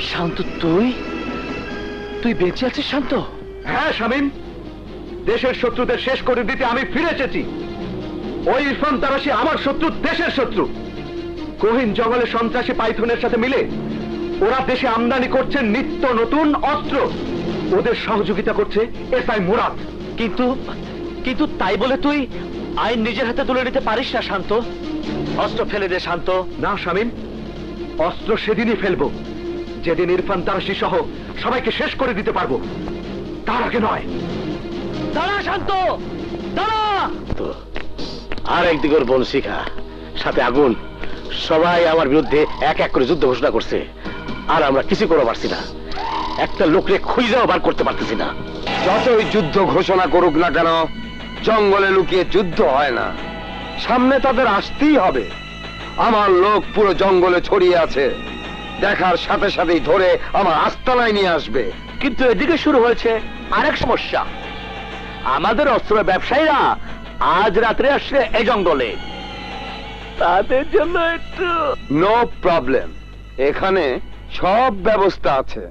Speaker 3: শান্ত, তুই তুই বেঁচে আছিস শান্ত?
Speaker 8: হ্যাঁ শামীম, দেশের শত্রুদের শেষ করে দিতে আমি ফিরে এসেছি। ওই ইরফান তারাশি আমার শত্রু, দেশের শত্রু। কোহিন জঙ্গলে সন্ত্রাসী পাইথনের সাথে মিলে ওরা দেশে আমদানি করছে নিত্য নতুন অস্ত্র। ওদের সহযোগিতা করছে এসআই মুরাদ।
Speaker 3: কিন্তু কিন্তু তাই বলে তুই আইন নিজের হাতে তুলে নিতে পারিস না শান্ত। অস্ত্র ফেলে দে শান্ত।
Speaker 8: না শামীম, অস্ত্র সেদিনই ফেলবো যেদিন ইরফান তারাশি সহ সবাইকে শেষ করে দিতে পারবো, তার আগে নয়।
Speaker 3: দাঁড়া শান্ত, দাঁড়া।
Speaker 1: তো আর একদিকে ওর বোন শিখা, সাথে আগুন, সবাই আমার বিরুদ্ধে এক এক করে যুদ্ধ ঘোষণা করছে, আর আমরা কিছু করে পারছি না। একটা লোকরে খুঁজেও বার করতে পারতেছি না।
Speaker 9: যতই যুদ্ধ ঘোষণা করুক না কেন, জঙ্গলে লুকিয়ে যুদ্ধ হয় না, সামনে তাদের আসতেই হবে। আমার লোক পুরো জঙ্গলে ছড়িয়ে আছে, দেখার সাথে সাথেই ধরে আমার আস্তানায় নিয়ে আসবে।
Speaker 3: কিন্তু এদিকে শুরু হয়েছে আরেক সমস্যা। আমাদের অস্ত্র ব্যবসায়ীরা আজ রাত্রে আসছে এই জঙ্গলে, তাদের জন্য একটু।
Speaker 9: নো প্রবলেম, এখানে সব ব্যবস্থা আছে।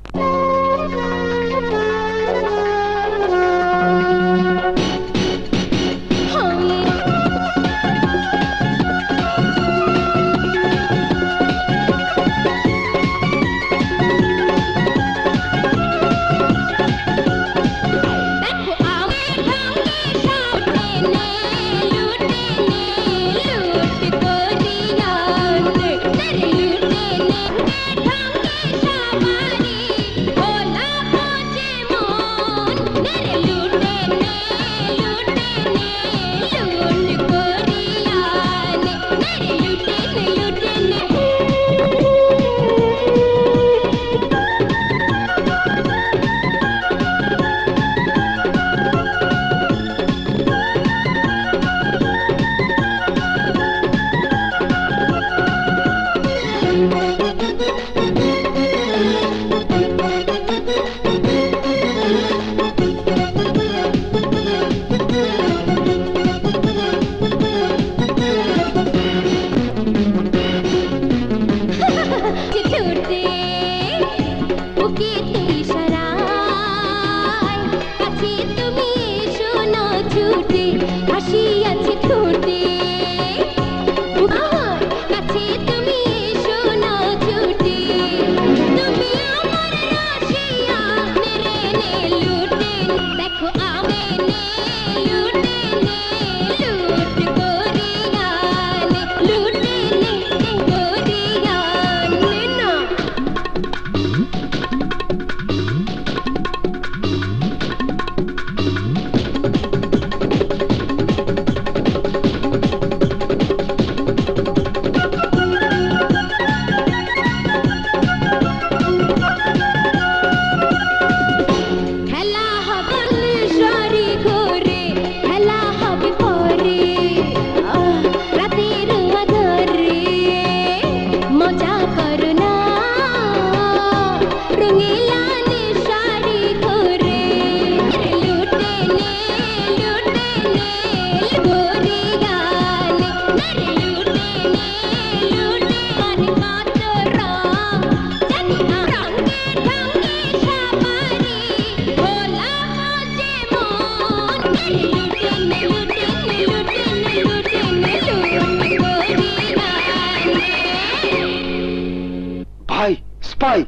Speaker 1: ভাই স্পাই,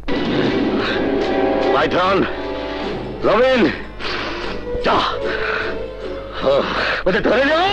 Speaker 1: পাইথন, রবিন, যা ওদের ধরে যাও।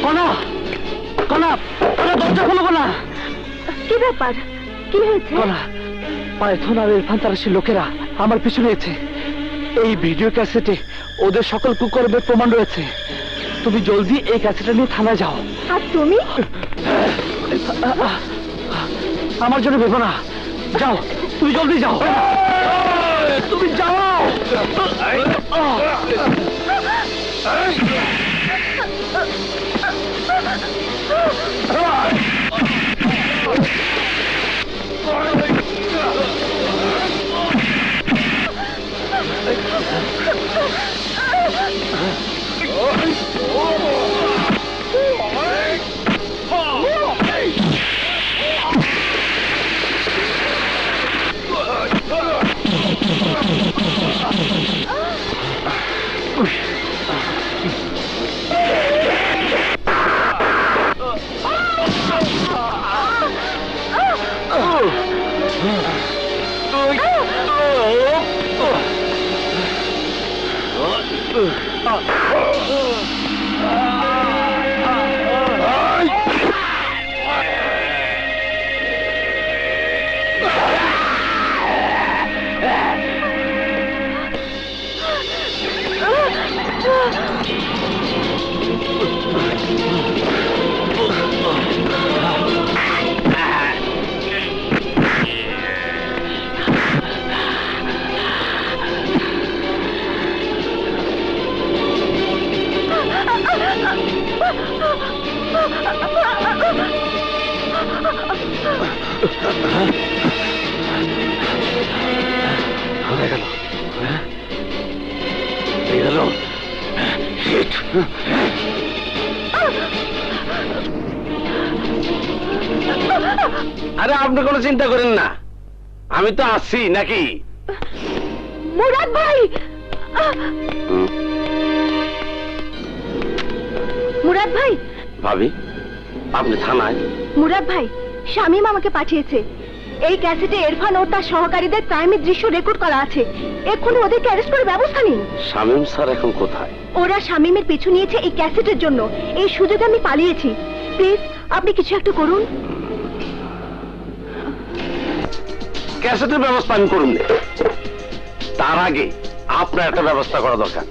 Speaker 3: কনা কনা কনা দরজা খোলো কনা।
Speaker 2: কি ব্যাপার, কি হয়েছে?
Speaker 3: কনা, পাইথন আর ইরফান তারাশির লোকেরা আমার পিছু নিয়েছে। এই ভিডিও ক্যাসেটে ওদের সকল কুকর্মের প্রমাণ রয়েছে। তুমি জলদি এই ক্যাসেটটা নিয়ে থানায় যাও।
Speaker 2: আর তুমি?
Speaker 3: আমার জন্য ভেবো না, যাও, তুমি জলদি যাও, তুমি যাও।
Speaker 1: হয়ে গেল, হয়ে গেল। আরে আপনি কোনো চিন্তা করেন না, আমি তো আছি নাকি।
Speaker 2: মুরাদ ভাই, মুরাদ ভাই।
Speaker 1: ভাবি, আপনি থানায়?
Speaker 2: মুরাদ ভাই, শামীম আমাকে পাঠিয়েছে। এই ক্যাসেটে ইরফান ও তার সহকারীদের ক্রাইমের দৃশ্য রেকর্ড করা আছে। এক্ষুনি ওদেরকে অ্যারেস্ট করে ব্যবস্থা নিন।
Speaker 1: শামীম স্যার এখন কোথায়?
Speaker 2: ওরা শামীমের পিছু নিয়েছে এই ক্যাসেটের জন্য। এই সুযোগে আমি পালিয়েছি। প্লিজ আপনি কিছু একটা করুন।
Speaker 1: ক্যাসেটের ব্যবস্থা আমি করুন, তার আগে আপনার একটা ব্যবস্থা করা দরকার।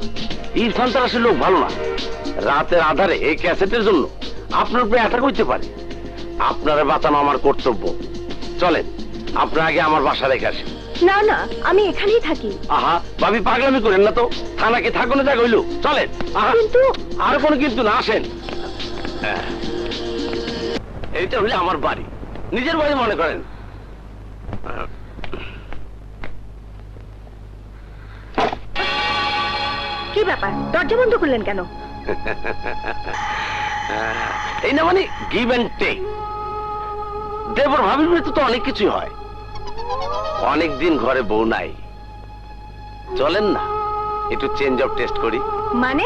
Speaker 1: ইরফান তারাশের লোক ভালো না, রাতের আধারে এই ক্যাসেটের জন্য আপনার উপরে অ্যাটাক হইতে পারে। আপনারা বাঁচানো আমার কর্তব্য। চলেন, আপনার আগে আমার বাসা রেখে আসেন।
Speaker 2: না না, আমি এখানেই থাকি।
Speaker 1: আহা ভাবি, পাগলামি করেন না তো। থানাকে থাকুন জায়গা হইল, চলেন। আহা,
Speaker 2: কিন্তু
Speaker 1: আর কোনো কিন্তু না, আসেন। এইটা হলে আমার বাড়ি, নিজের বাড়ি মনে করেন।
Speaker 2: কি ব্যাপার, দরজা বন্ধ করলেন কেন?
Speaker 1: এই না মানে গিভ অ্যান্ড টেক। দেবর ভাবির মৃত্যু তো অনেক কিছুই হয়। অনেকদিন ঘরে বউ নাই, চলেন না একটু চেঞ্জ অফ টেস্ট করি।
Speaker 2: মানে?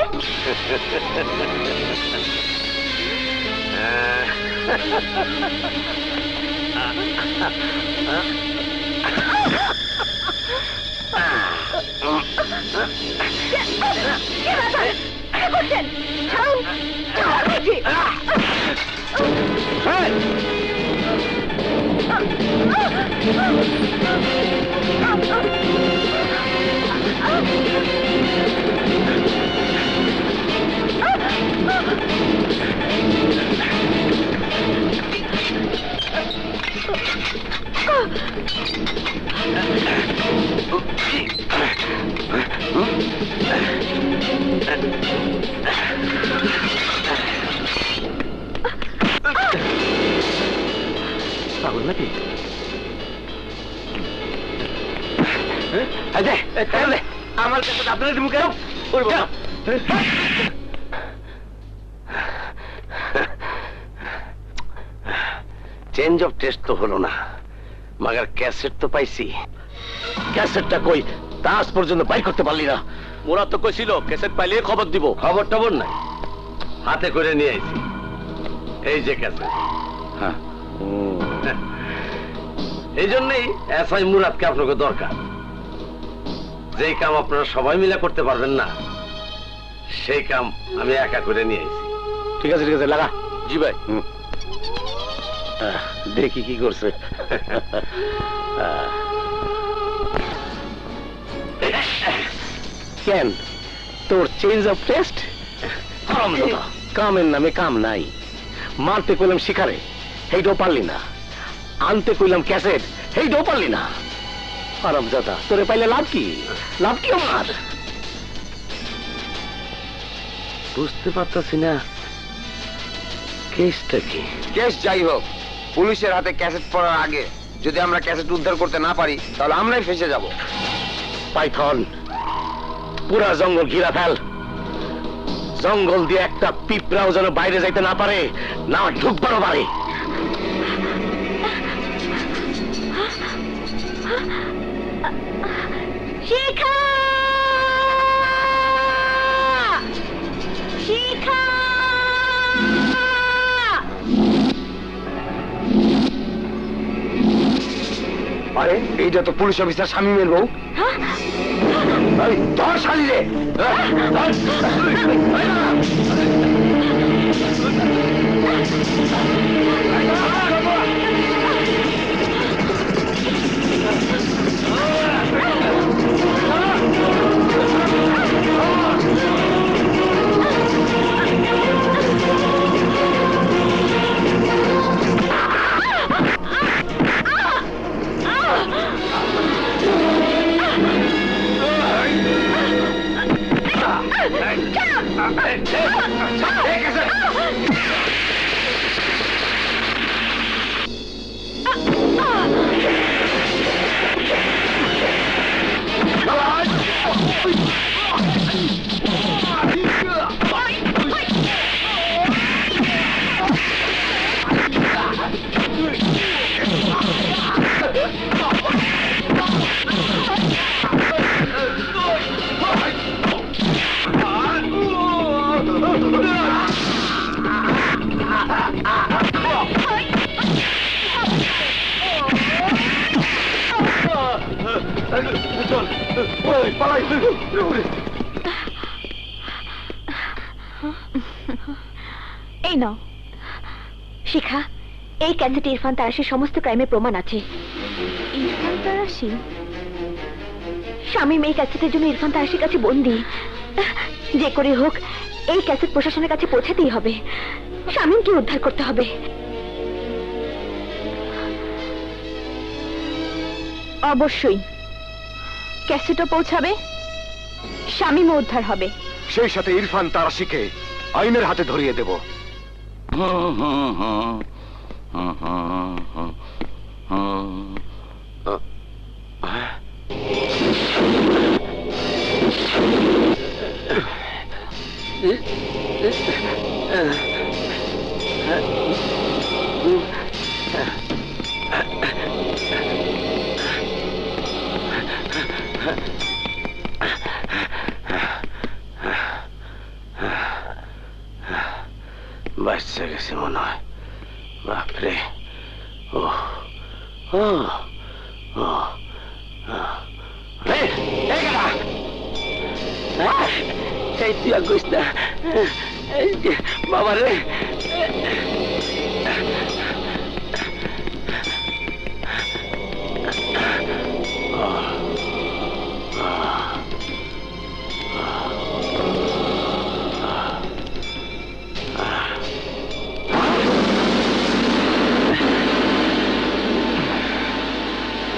Speaker 1: পাগল নাকি? আমার কাছে আপনার মুখে চেঞ্জ অফ টেস্ট তো হলো না, মাগার ক্যাসেট তো পাইছি। ক্যাসেটটা কই তা আজ পর্যন্ত বাইর করতে পারলি না। মোরা তো কইছিল ক্যাসেট পাইলে খবর দিব, খবর টবর নাই, হাতে করে নিয়ে আইছি। এই যে ক্যাসেট। হ্যাঁ, এই জন্যই এসআই মুরাদকে আপনাকে দরকার। যেই কাম আপনারা সবাই মিলে করতে পারবেন না, সেই কাম আমি একা করে নিয়ে আইছি। ঠিক আছে ঠিক আছে, লাগা। জি ভাই। দেখি কি করছে। কেন তোর চেঞ্জ অফ টেস্ট? কামের নামে কাম নাই। মারতে কইলাম শিকারে, সেইটাও পারলি না। আনতে কইলাম ক্যাসেট, সেইটাও পারলি না। হারামজাদা, তোরে পাইলে লাভ কি? লাভ কি আমার? বুঝতে পারতাছি না কেসটা কি।
Speaker 9: কেস যাই হোক, পুলিশের হাতে ক্যাসেট পড়ার আগে যদি আমরা ক্যাসেট উদ্ধার করতে না পারি, তাহলে আমরাই ফেসে যাব।
Speaker 1: পাইথন, পুরা জঙ্গল ঘিরা ফেল। জঙ্গল দিয়ে একটা পিঁপড়াও যেন বাইরে যাইতে না পারে, না ঢুকবারও পারে।
Speaker 2: শিখা! শিখা!
Speaker 9: আরে এইটা তো পুলিশ অফিসার শামীমের বউ। ধর শালি রে।
Speaker 2: এই নাও শিখা, এই ক্যাসেটে ইরফান তারাশির সমস্ত ক্রাইমের প্রমাণ আছে। ইরফান তারাশি? শামীম এই ক্যাসেটের জন্য ইরফান তারাশির কাছে বন্দী। যে করে হোক এই ক্যাসেট প্রশাসনের কাছে পৌঁছাতেই হবে। শামীমকে উদ্ধার করতে হবে। অবশ্যই ক্যাসেটও পৌঁছাবে, শামীমও উদ্ধার হবে।
Speaker 4: সেই সাথে ইরফান তারাশিকে আইনের হাতে ধরিয়ে দেব।
Speaker 1: বাচ্চা গেছে মনে হয়। বাপরে, ও ও ও এই তুই আর কইস না বাবা রে।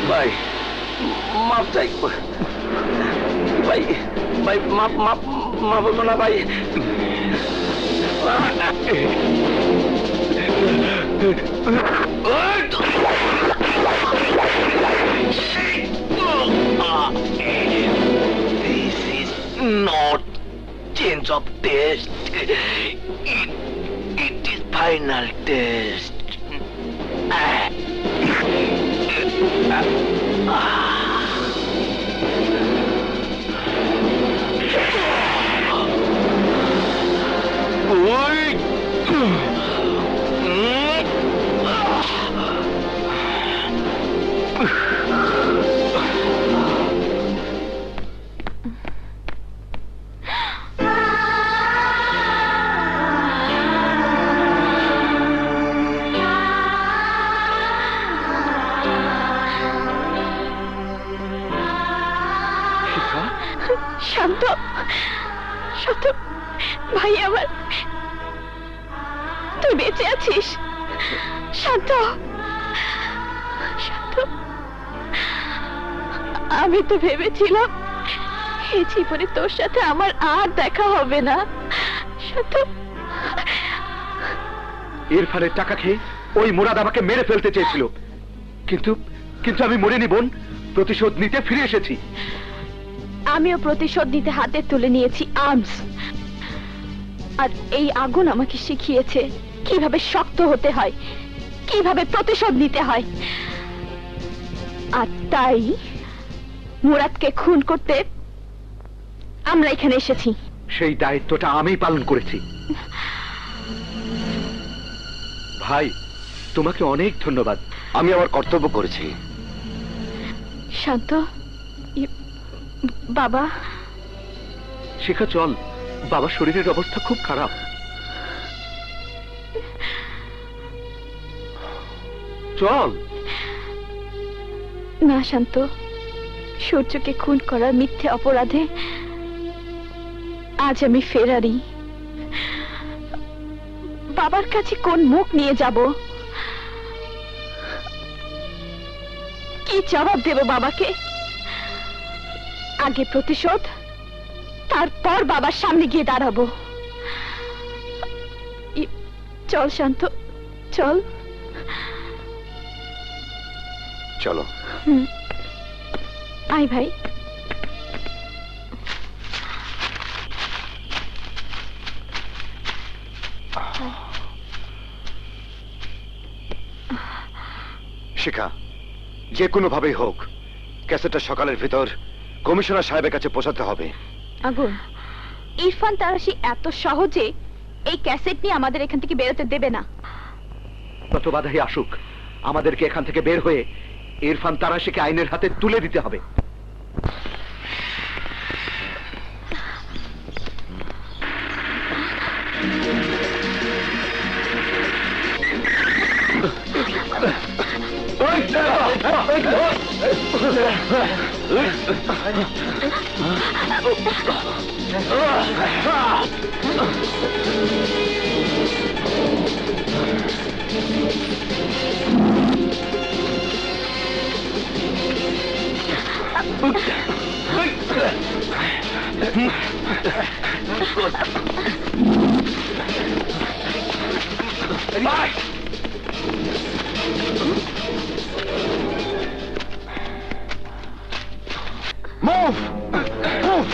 Speaker 1: ভাই মাপ চাই ভাই, ভাই মাপ মাপ মাপ বলবো না ভাই। This is not change of taste. It is final test.
Speaker 2: শান্ত, শান্ত ভাই আমার, তুই বেঁচে আছিস? শান্ত, শান্ত, আমি তো ভেবেছিলাম এই জীবনে তোর সাথে আমার আর দেখা হবে না। শান্ত,
Speaker 8: ইরফানের টাকা খেয়ে ওই মুরাদ আমাকে মেরে ফেলতে চেয়েছিল, কিন্তু কিন্তু আমি মরিনি বোন, প্রতিশোধ নিতে ফিরে এসেছি।
Speaker 2: আমিও প্রতিশোধ নিতে হাতে তুলে নিয়েছি আর্মস। আর এই আগুন আমাকে শিখিয়েছে কিভাবে শক্ত হতে হয়, কিভাবে প্রতিশোধ নিতে হয়। আর তাই মুরাদকে খুন করতে আমরা এখানে এসেছি।
Speaker 8: সেই দায়িত্বটা আমি পালন করেছি। ভাই, তোমাকে অনেক ধন্যবাদ।
Speaker 4: আমি আমার কর্তব্য করেছি।
Speaker 2: শান্ত, বাবা।
Speaker 8: শিখা চল, বাবার শরীরের অবস্থা খুব খারাপ। চল।
Speaker 2: না শান্ত, সূর্যকে খুন করার মিথ্যে অপরাধে আজ আমি ফেরারি। বাবার কাছে কোন মুখ নিয়ে যাব? কি জবাব দেব বাবাকে? আগে প্রতিশোধ, তারপর বাবার সামনে গিয়ে দাঁড়াবো। চল শান্ত, চল।
Speaker 4: চলো।
Speaker 2: আয় ভাই।
Speaker 4: শিখা, যে কোনো ভাবেই হোক ক্যাসেটটা সকালের ভিতর কমিশনার সাহেবের কাছে পৌঁছাতে হবে।
Speaker 2: আগুন, ইরফান তারাশি এত সহজে এই ক্যাসেট নিয়ে আমাদের এখান থেকে বেরোতে দেবে না।
Speaker 8: তত বাধাই আসুক, আমাদেরকে এখান থেকে বের হয়ে ইরফান তারাশিকে আইনের হাতে তুলে দিতে হবে।
Speaker 4: Move! Move!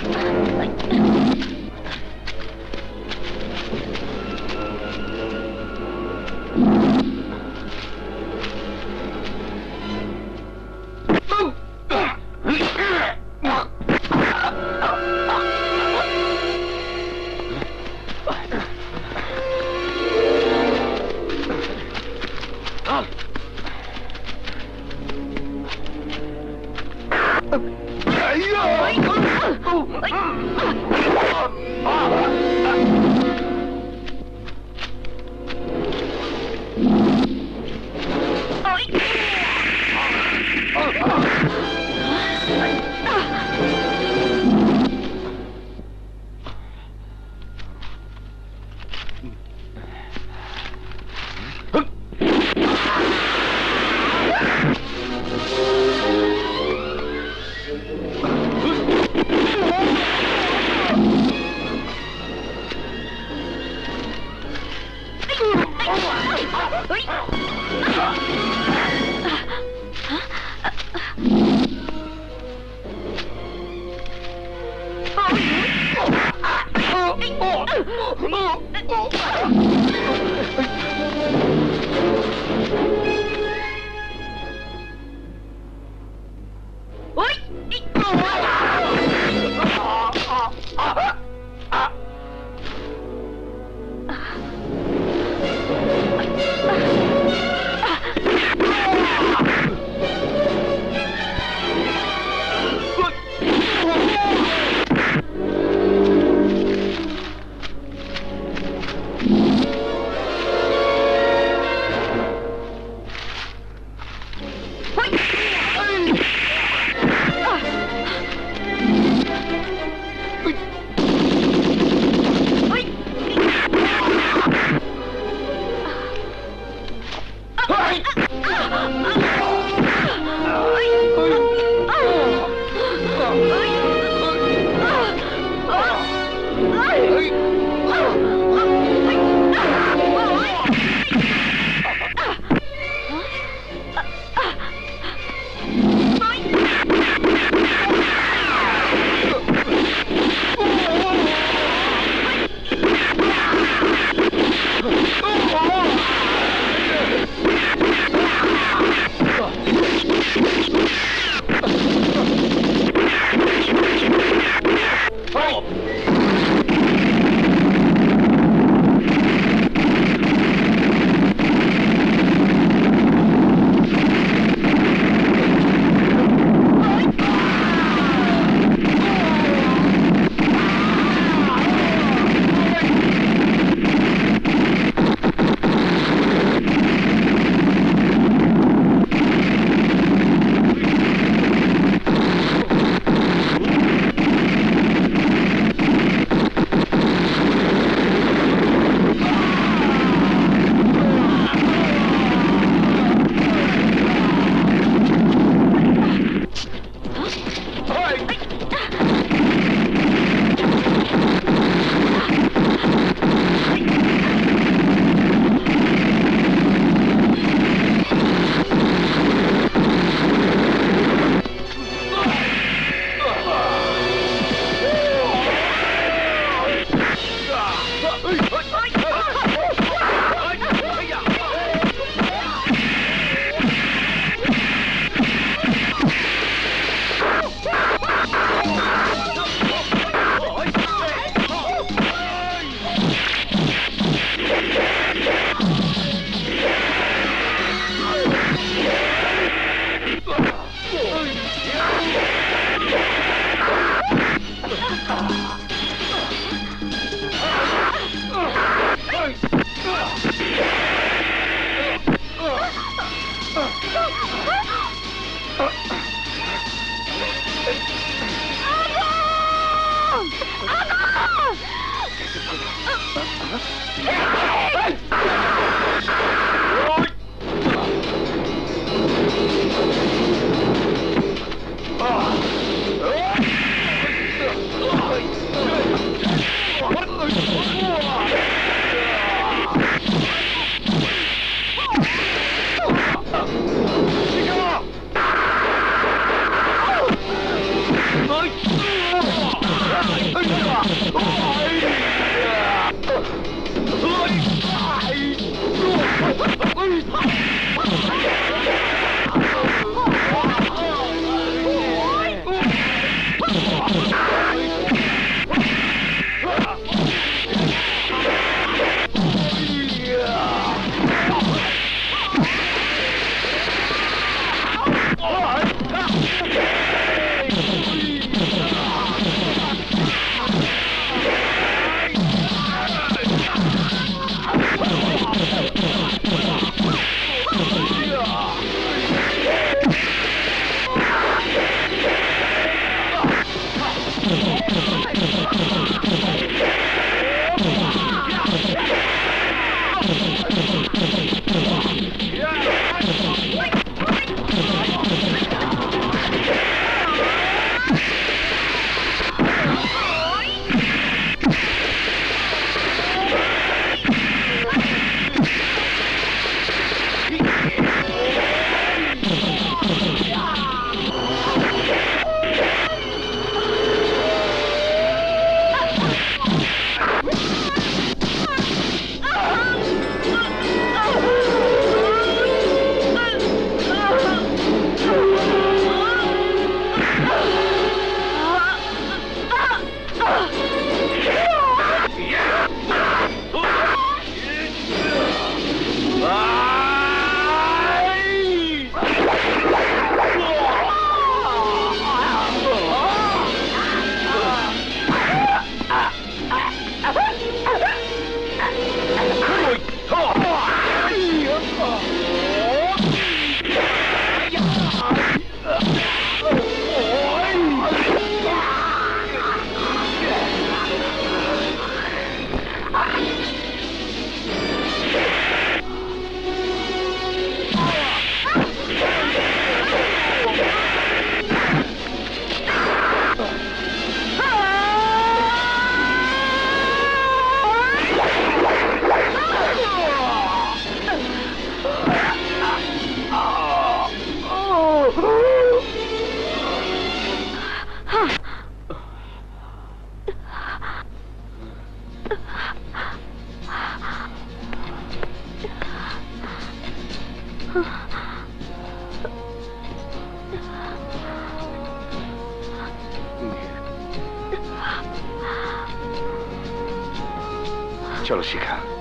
Speaker 4: চলো শিখা।